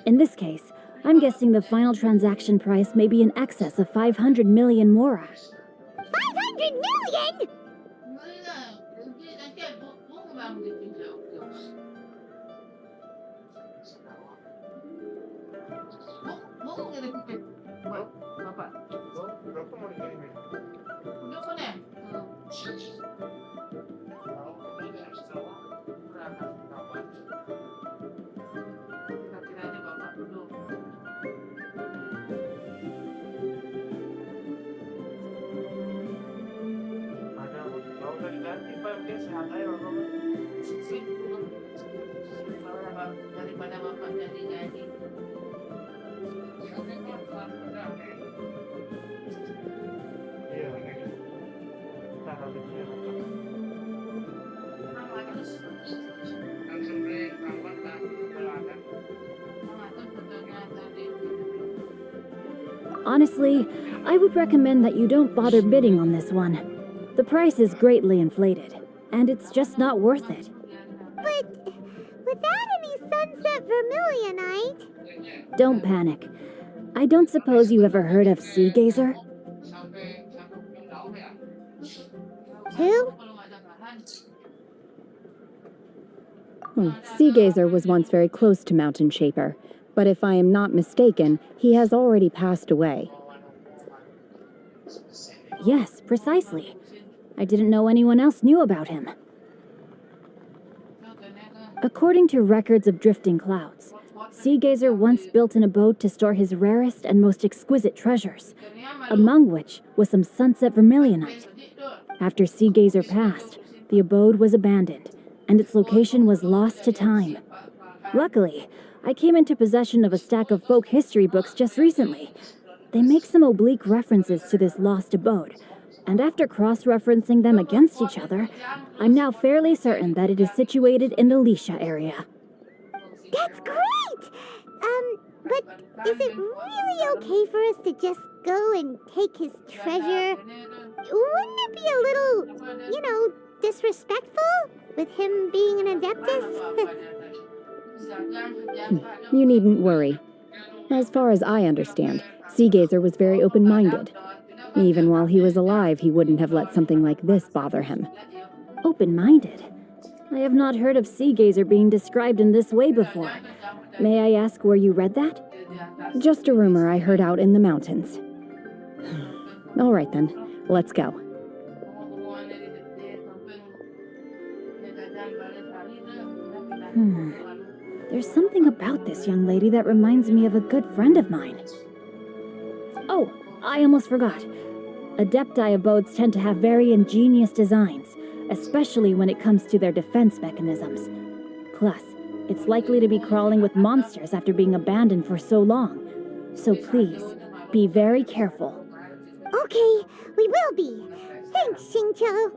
In this case, I'm guessing the final transaction price may be in excess of 500 million mora. 500 million?! Bapak. Berapa mau dikirim? Udah kan ya? sehat aja bapak. Daripada bapak jadi. Iya, kita habisnya apa? Honestly, I would recommend that you don't bother bidding on this one. The price is greatly inflated, and it's just not worth it. But without any sunset vermilionite... Don't panic. I don't suppose you ever heard of Sea Gazer? Who? Sea Gazer was once very close to Mountain Shaper, but if I am not mistaken, he has already passed away. Yes, precisely. I didn't know anyone else knew about him. According to records of drifting clouds, Sea Gazer once built an abode to store his rarest and most exquisite treasures, among which was some sunset vermilionite. After Sea Gazer passed, the abode was abandoned, and its location was lost to time. Luckily, I came into possession of a stack of folk history books just recently. They make some oblique references to this lost abode, and after cross-referencing them against each other, I'm now fairly certain that it is situated in the Lisha area. That's great! But is it really okay for us to just go and take his treasure? Wouldn't it be a little, disrespectful with him being an adeptus? You needn't worry. As far as I understand, Sea Gazer was very open-minded. Even while he was alive, he wouldn't have let something like this bother him. Open-minded? I have not heard of Sea Gazer being described in this way before. May I ask where you read that? Just a rumor I heard out in the mountains. All right then, let's go. There's something about this young lady that reminds me of a good friend of mine. Oh, I almost forgot. Adepti abodes tend to have very ingenious designs, especially when it comes to their defense mechanisms. Plus, it's likely to be crawling with monsters after being abandoned for so long. So please, be very careful. Okay, we will be. Thanks, Xingqiu.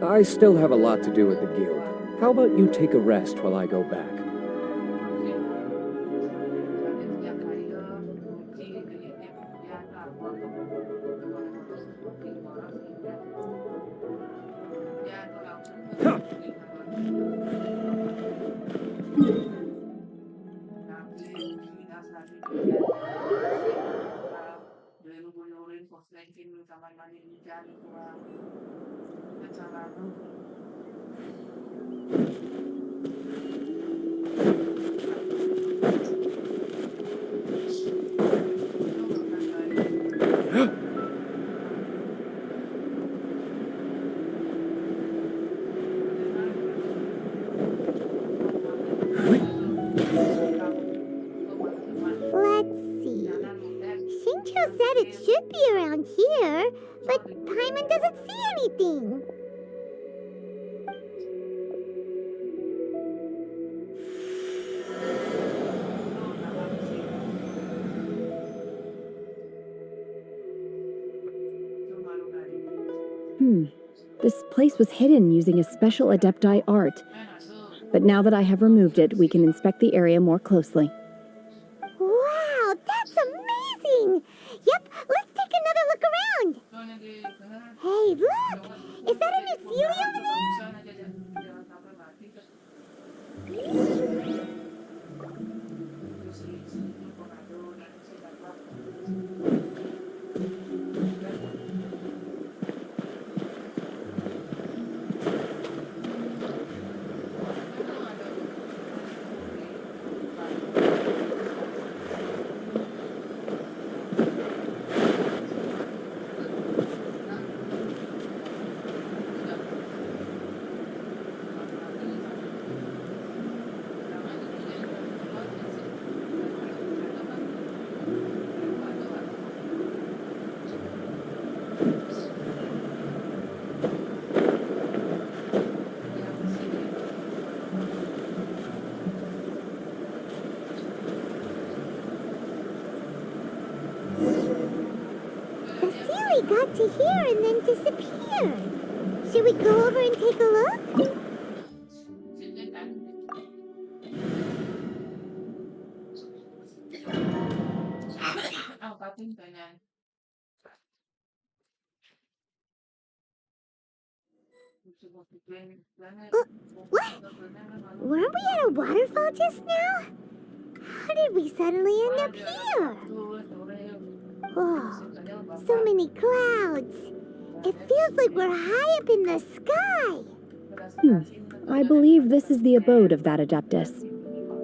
I still have a lot to do at the guild. How about you take a rest while I go back? Let's see. Xingqiu said it should be around here, but Paimon doesn't see anything. This place was hidden using a special Adepti art. But now that I have removed it, we can inspect the area more closely. Wow, that's amazing! Yep, let's take another look around. Hey, look! Is that a new Sealy over there? he got to here and then disappeared. Should we go over and take a look? What? Weren't we at a waterfall just now? How did we suddenly end up here? Oh, so many clouds. It feels like we're high up in the sky. I believe this is the abode of that Adeptus.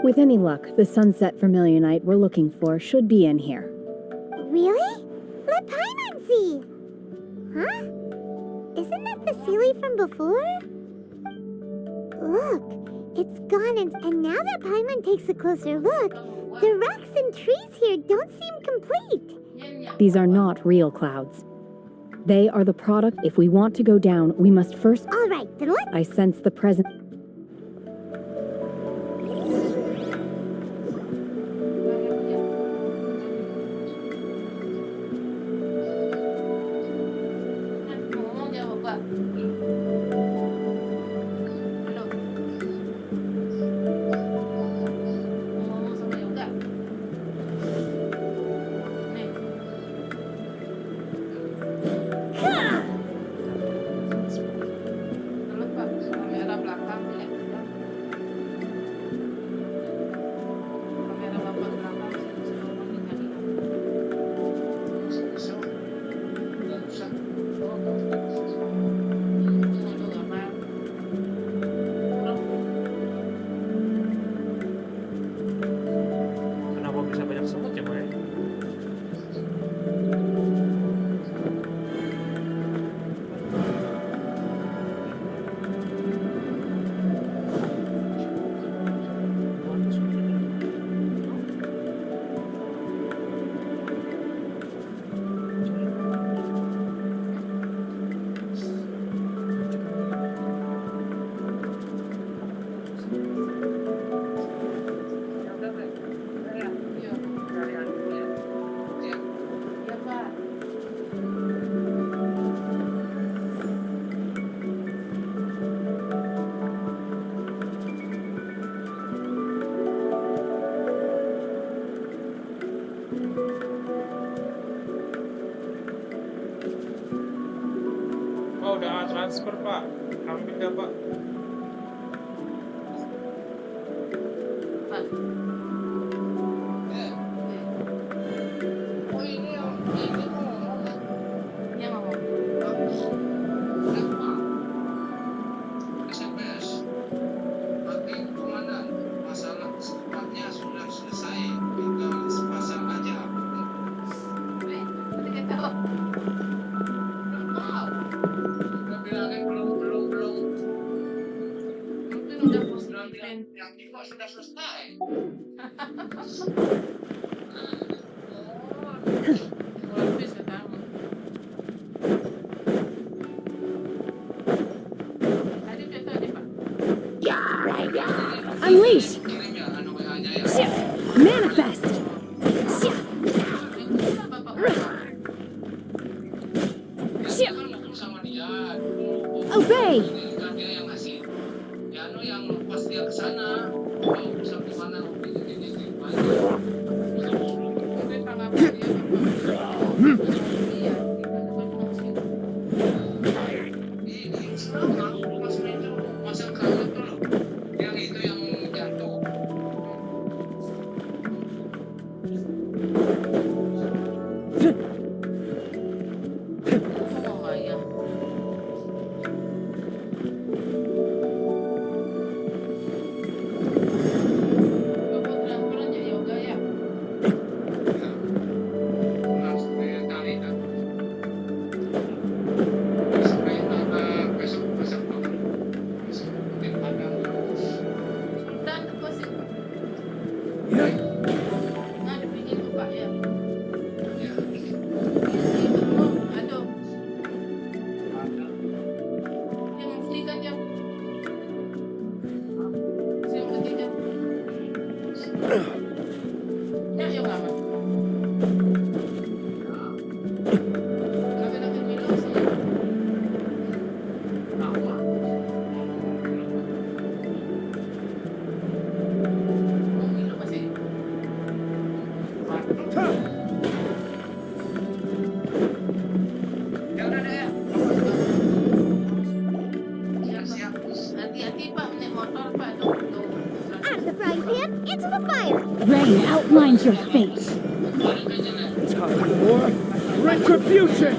With any luck, the sunset vermilionite we're looking for should be in here. Really? Let Paimon see. Huh? Isn't that the Sealy from before? Look, it's gone and now that Paimon takes a closer look, the rocks and trees here don't seem complete. These are not real clouds. They are the product. If we want to go down, we must first... All right, then what? I sense the present... Kenapa bisa banyak semut ya, Maya? Oh, udah transfer, Pak. Ambil nggak, Pak? Unleash! Manifest! Obey! fire! Rain outlines your fate. Time for retribution!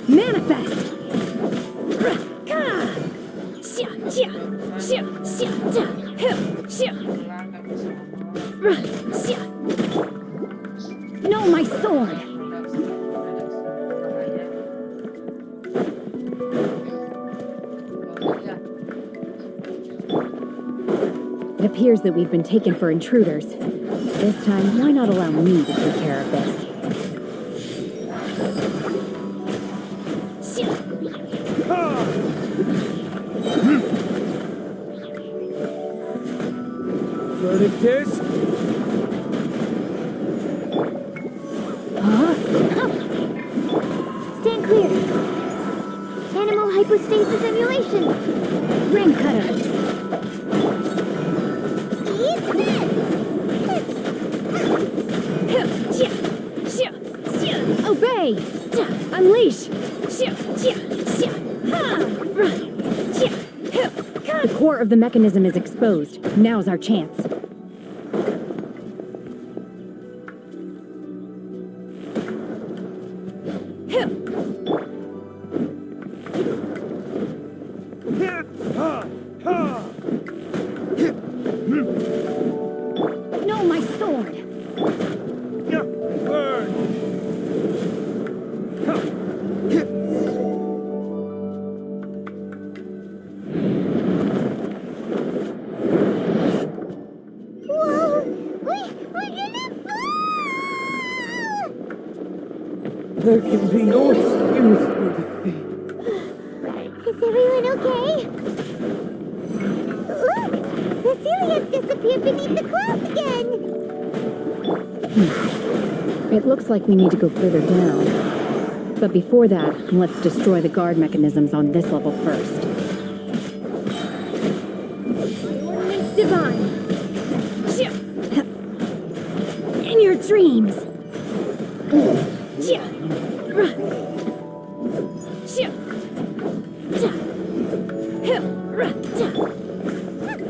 Manifest! No, my sword! It appears that we've been taken for intruders. This time, why not allow me to take care of this? Verdict is... Stand clear. Animal hypostasis emulation. Ring cutter! Eat this! Obey! Unleash! The core of the mechanism is exposed. Now's our chance. No, my sword! There can be no excuse for defeat. Is everyone okay? Look! The Celia's disappeared beneath the clouds again! It looks like we need to go further down. But before that, let's destroy the guard mechanisms on this level first. Ordnance divine! In your dreams!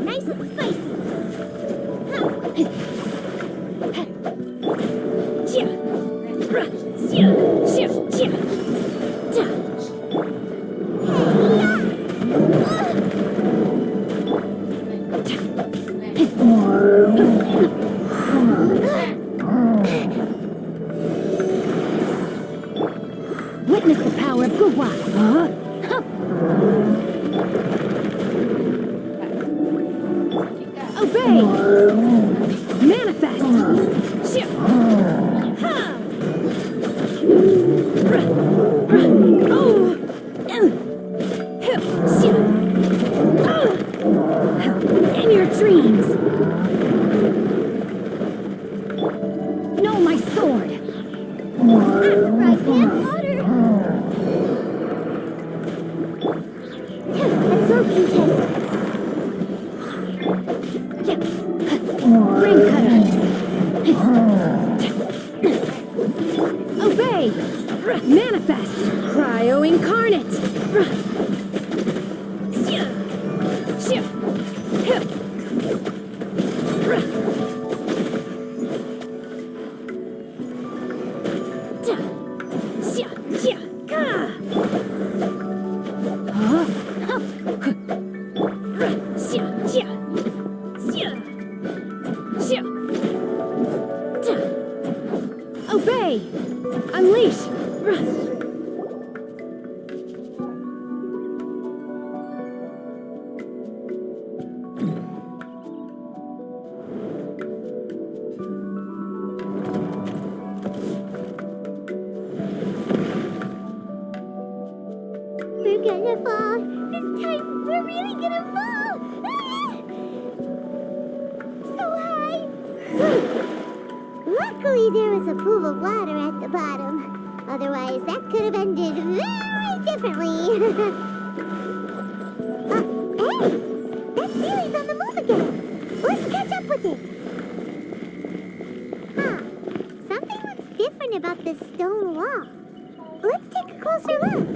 Nice and spicy! Witness the power of Gugwa! Obey! Manifest! In your dreams! No, my sword! Right hand water! Absorption test! Ring cutter! Obey! Manifest! Cryo incarnate! Obey! Unleash! We're gonna fall! This time, we're really gonna fall! So high! Luckily, there was a pool of water at the bottom. Otherwise, that could have ended very differently. Hey! That Sealy's on the move again! Let's catch up with it! Huh. Something looks different about this stone wall. Let's take a closer look.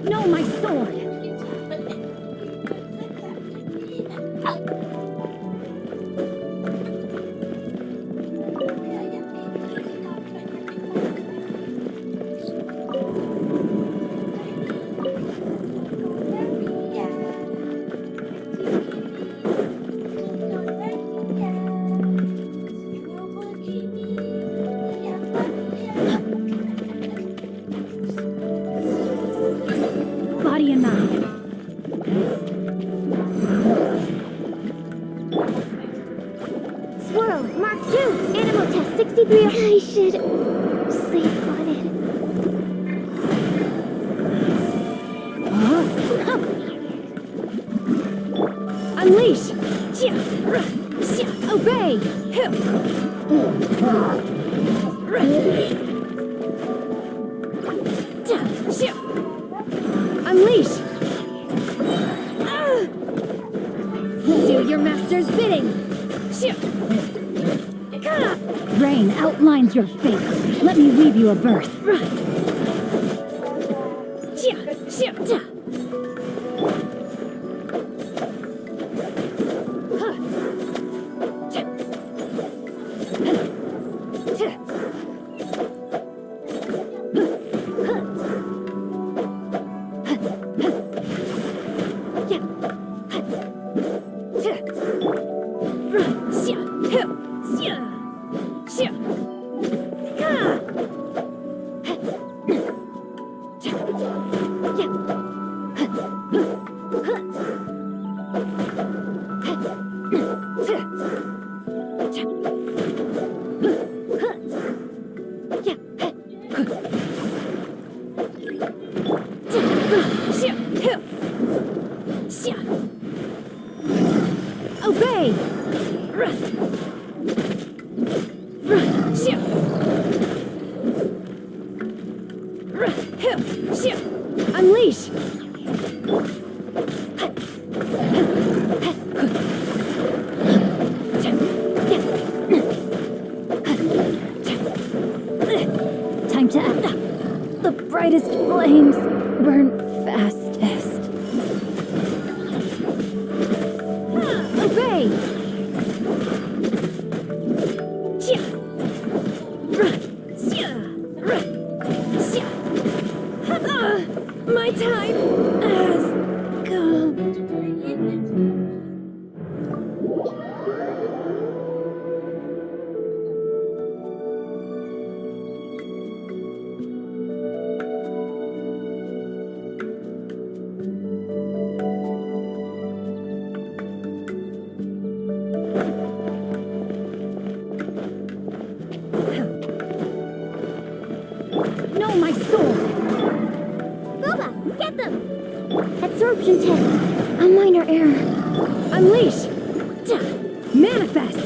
No, my sword! Body and mind. Swirl, Mark 2, Animal Test 63. I should sleep on it. Unleash! Obey! Unleash! Do your master's bidding! Rain outlines your fate. Let me weave you a verse. Obey! Unleash! Time to act. The brightest flames burn fastest. Obey! My time has come. No, my sword! Boba, get them! Absorption test. A minor error. Unleash! Manifest!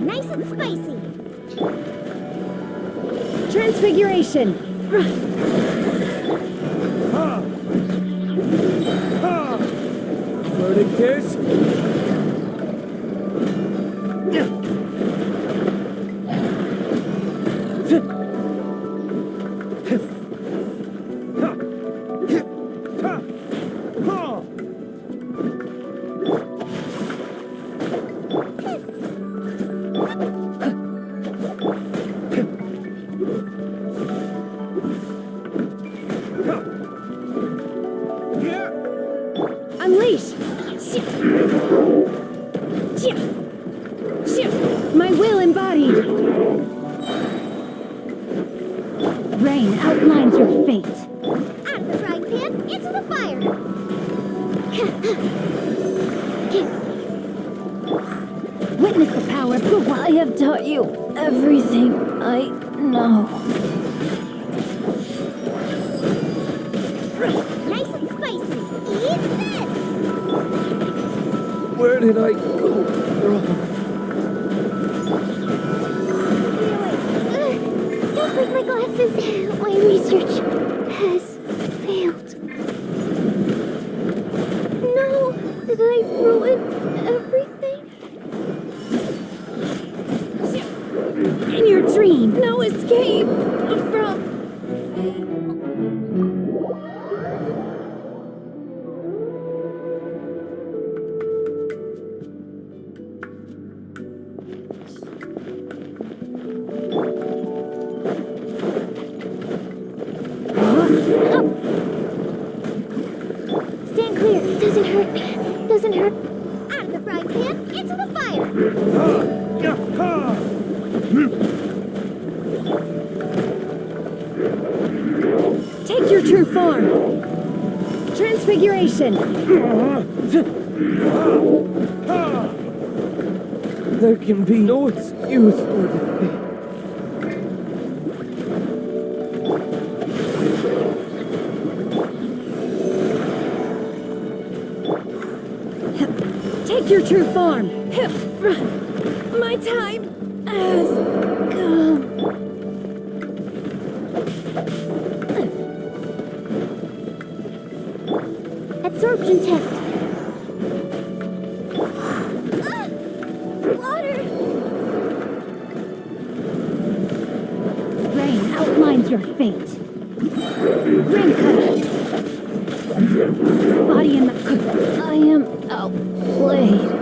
Nice and spicy. Transfiguration! Burning kiss? Unleash! My will embodied! Rain outlines your fate. Out of the frying pan, into the fire! Witness the power of the I have taught you everything I know. Nice and spicy. Eat this! Where did I go wrong? Don't break my glasses. My research has failed. No! Did I ruin everything? In your dream, no escape from... Stand clear. Doesn't hurt. Doesn't hurt. Out of the frying pan, into the fire! Take your true form. Transfiguration. There can be no excuse for defeat. Take your true form. My time has come. Absorption test. Water! Rain outlines your fate. Ring cutter. Body in the... I am outplayed.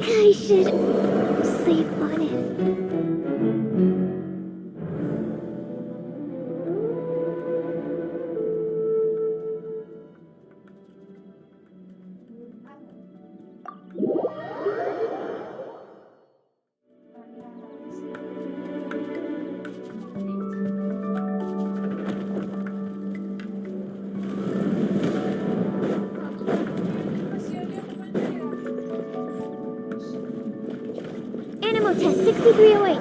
I should sleep on it. Animal test 6308.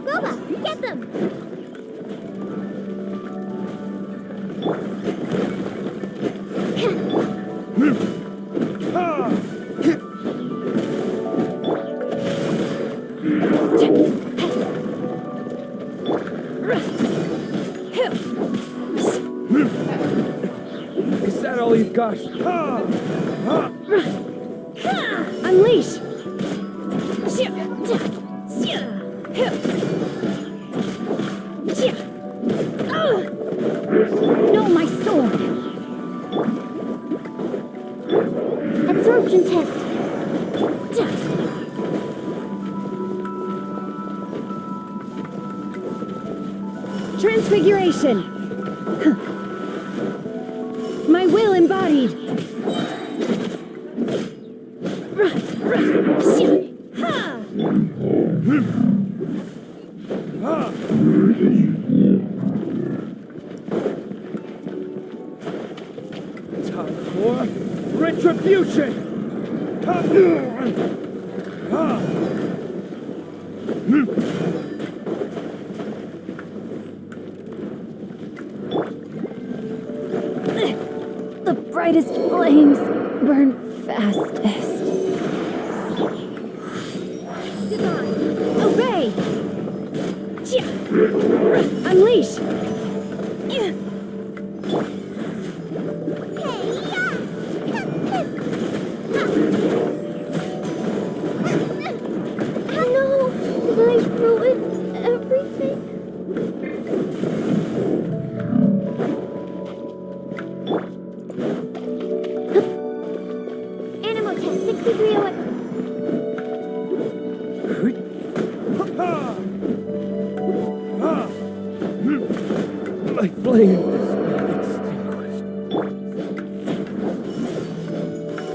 Boba, get them! Is that all you've got? Unleash! No, my sword! Absorption test. Transfiguration! My will embodied! Time for retribution! The brightest flames burn fastest. Obey! Unleash! No! Did I My flame is extinguished.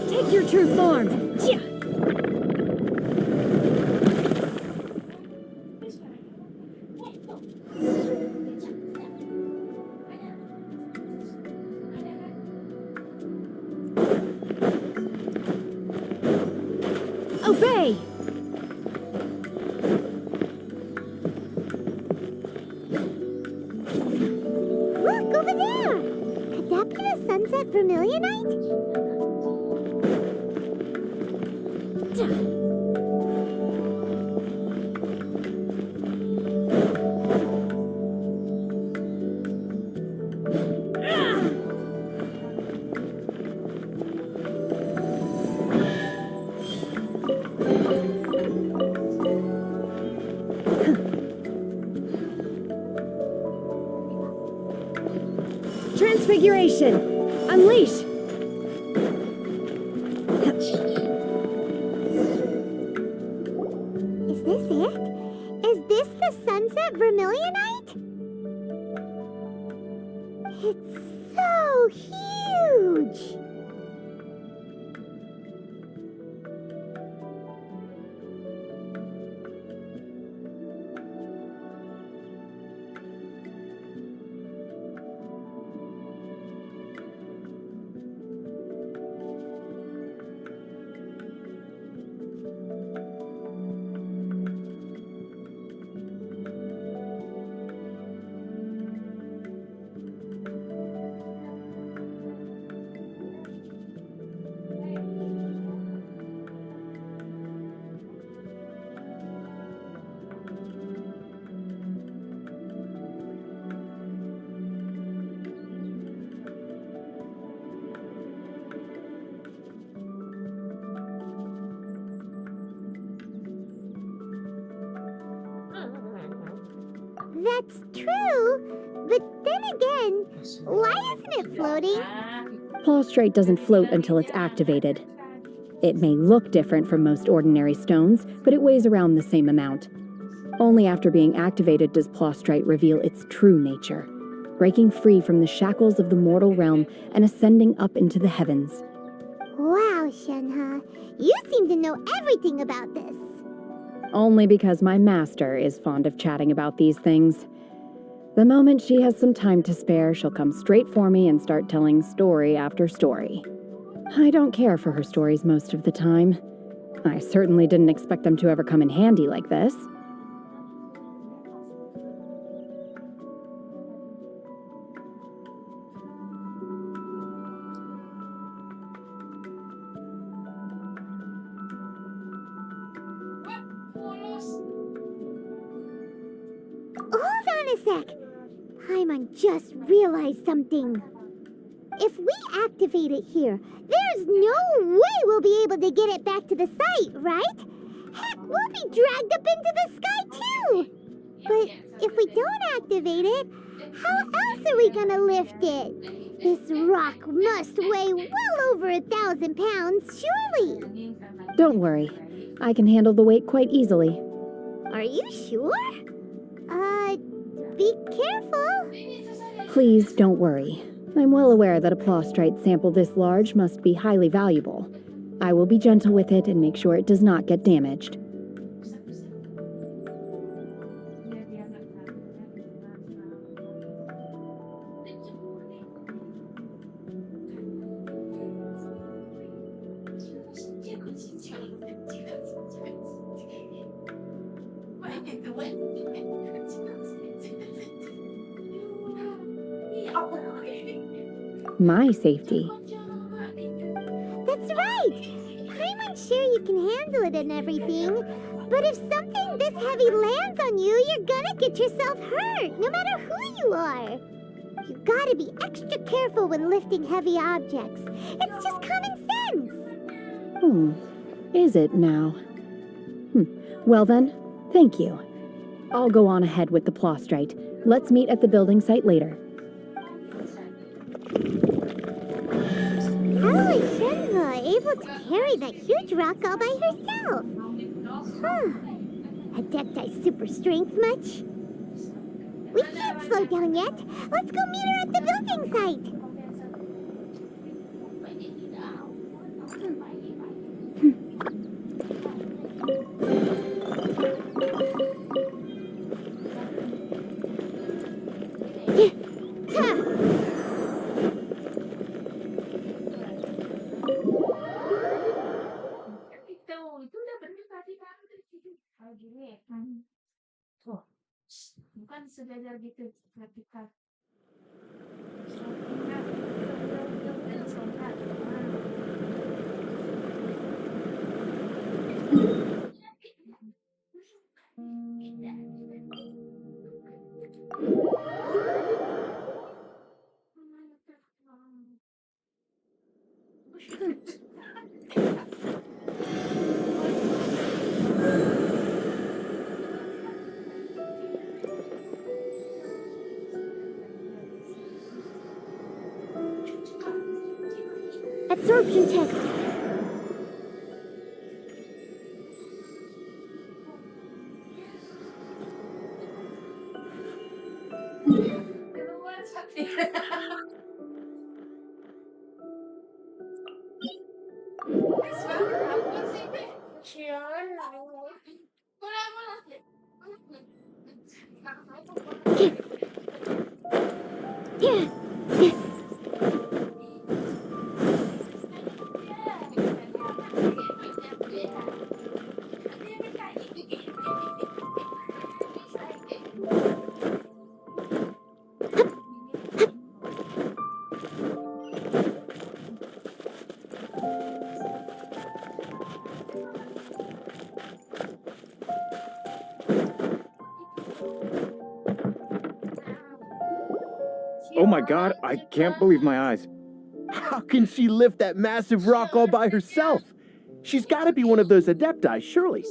Take your true form. Yeah. Obey! Look, over there! Could that be the sunset vermilionite? Transfiguration! Unleash! Is this it? Is this the sunset vermilionite? It's so huge! That's true, but then again, why isn't it floating? Plaustrite doesn't float until it's activated. It may look different from most ordinary stones, but it weighs around the same amount. Only after being activated does Plaustrite reveal its true nature, breaking free from the shackles of the mortal realm and ascending up into the heavens. Wow, Shenhe, you seem to know everything about this. Only because my master is fond of chatting about these things. The moment she has some time to spare, she'll come straight for me and start telling story after story. I don't care for her stories most of the time. I certainly didn't expect them to ever come in handy like this. Hold on a sec. Paimon just realized something. If we activate it here, there's no way we'll be able to get it back to the site, right? Heck, we'll be dragged up into the sky too! But if we don't activate it, how else are we gonna lift it? This rock must weigh well over 1,000 pounds, surely! Don't worry. I can handle the weight quite easily. Are you sure? Be careful. Please don't worry. I'm well aware that a plaustrite sample this large must be highly valuable. I will be gentle with it and make sure it does not get damaged. My safety. That's right! Paimon's sure you can handle it and everything, but if something this heavy lands on you, you're gonna get yourself hurt, no matter who you are. You gotta be extra careful when lifting heavy objects. It's just common sense. Is it now? Well then, thank you. I'll go on ahead with the plaustrite. Let's meet at the building site later. How is Shenhe able to carry that huge rock all by herself? Adepti super strength much? We can't slow down yet. Let's go meet her at the building site. Itu udah bener tadi kan. Kalau gini kan. Tuh. Bukan sejajar gitu. Vertikal. Absorption test. Oh my god, I can't believe my eyes. How can she lift that massive rock all by herself? She's gotta be one of those Adepti, surely.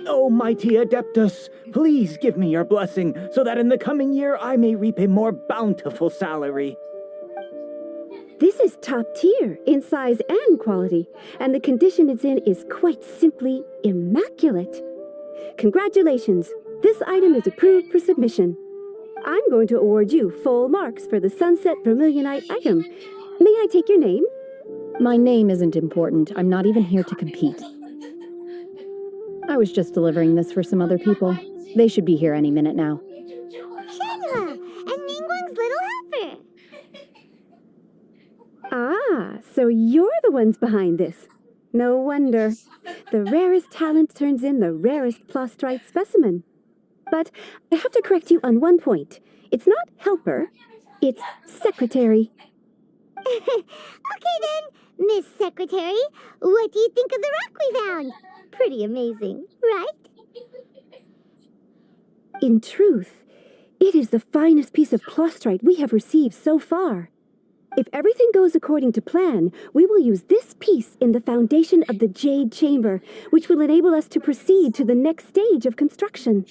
Oh, mighty Adeptus, please give me your blessing so that in the coming year I may reap a more bountiful salary. This is top tier in size and quality, and the condition it's in is quite simply immaculate. Congratulations, this item is approved for submission. I'm going to award you full marks for the Sunset Vermilionite item. May I take your name? My name isn't important. I'm not even here to compete. I was just delivering this for some other people. They should be here any minute now. Shenhua and Ningguang's little helper. Ah, so you're the ones behind this. No wonder. The rarest talent turns in the rarest plastrite specimen. But I have to correct you on one point. It's not helper, it's secretary. Okay then, Miss Secretary, what do you think of the rock we found? Pretty amazing, right? In truth, it is the finest piece of plastrite we have received so far. If everything goes according to plan, we will use this piece in the foundation of the Jade Chamber, which will enable us to proceed to the next stage of construction.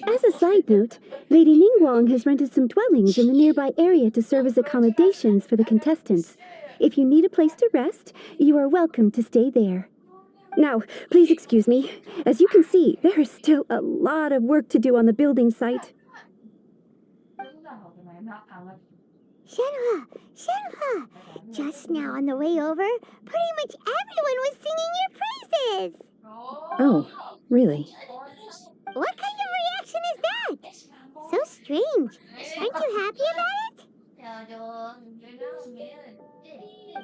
As a side note, Lady Ningguang has rented some dwellings in the nearby area to serve as accommodations for the contestants. If you need a place to rest, you are welcome to stay there. Now, please excuse me. As you can see, there is still a lot of work to do on the building site. Shenhua! Just now on the way over, pretty much everyone was singing your praises! Oh, really? What kind of reaction is that? So strange. Aren't you happy about it?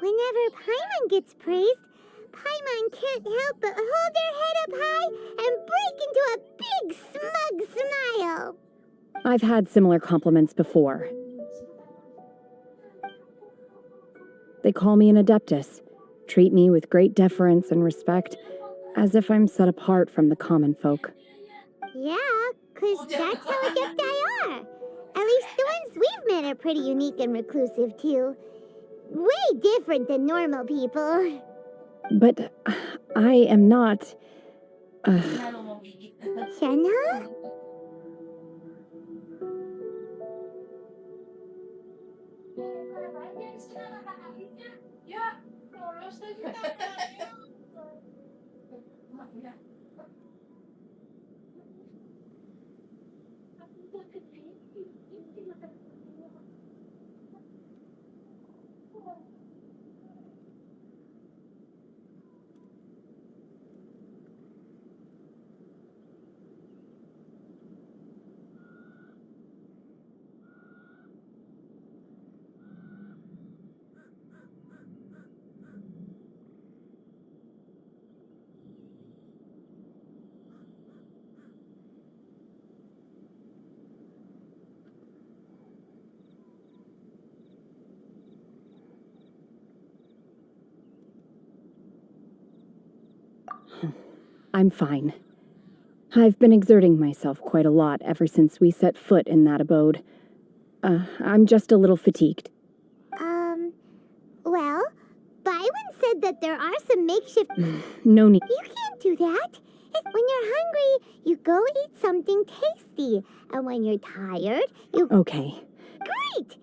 Whenever Paimon gets praised, Paimon can't help but hold their head up high and break into a big smug smile. I've had similar compliments before. They call me an adeptus, treat me with great deference and respect, as if I'm set apart from the common folk. Yeah, 'cause that's how Adepti are. At least the ones we've met are pretty unique and reclusive, too. Way different than normal people. But I am not... Shenhua? I'm fine. I've been exerting myself quite a lot ever since we set foot in that abode. I'm just a little fatigued. Well, Byron said that there are some makeshift... No need. You can't do that. When you're hungry, you go eat something tasty. And when you're tired, you... Okay. Great!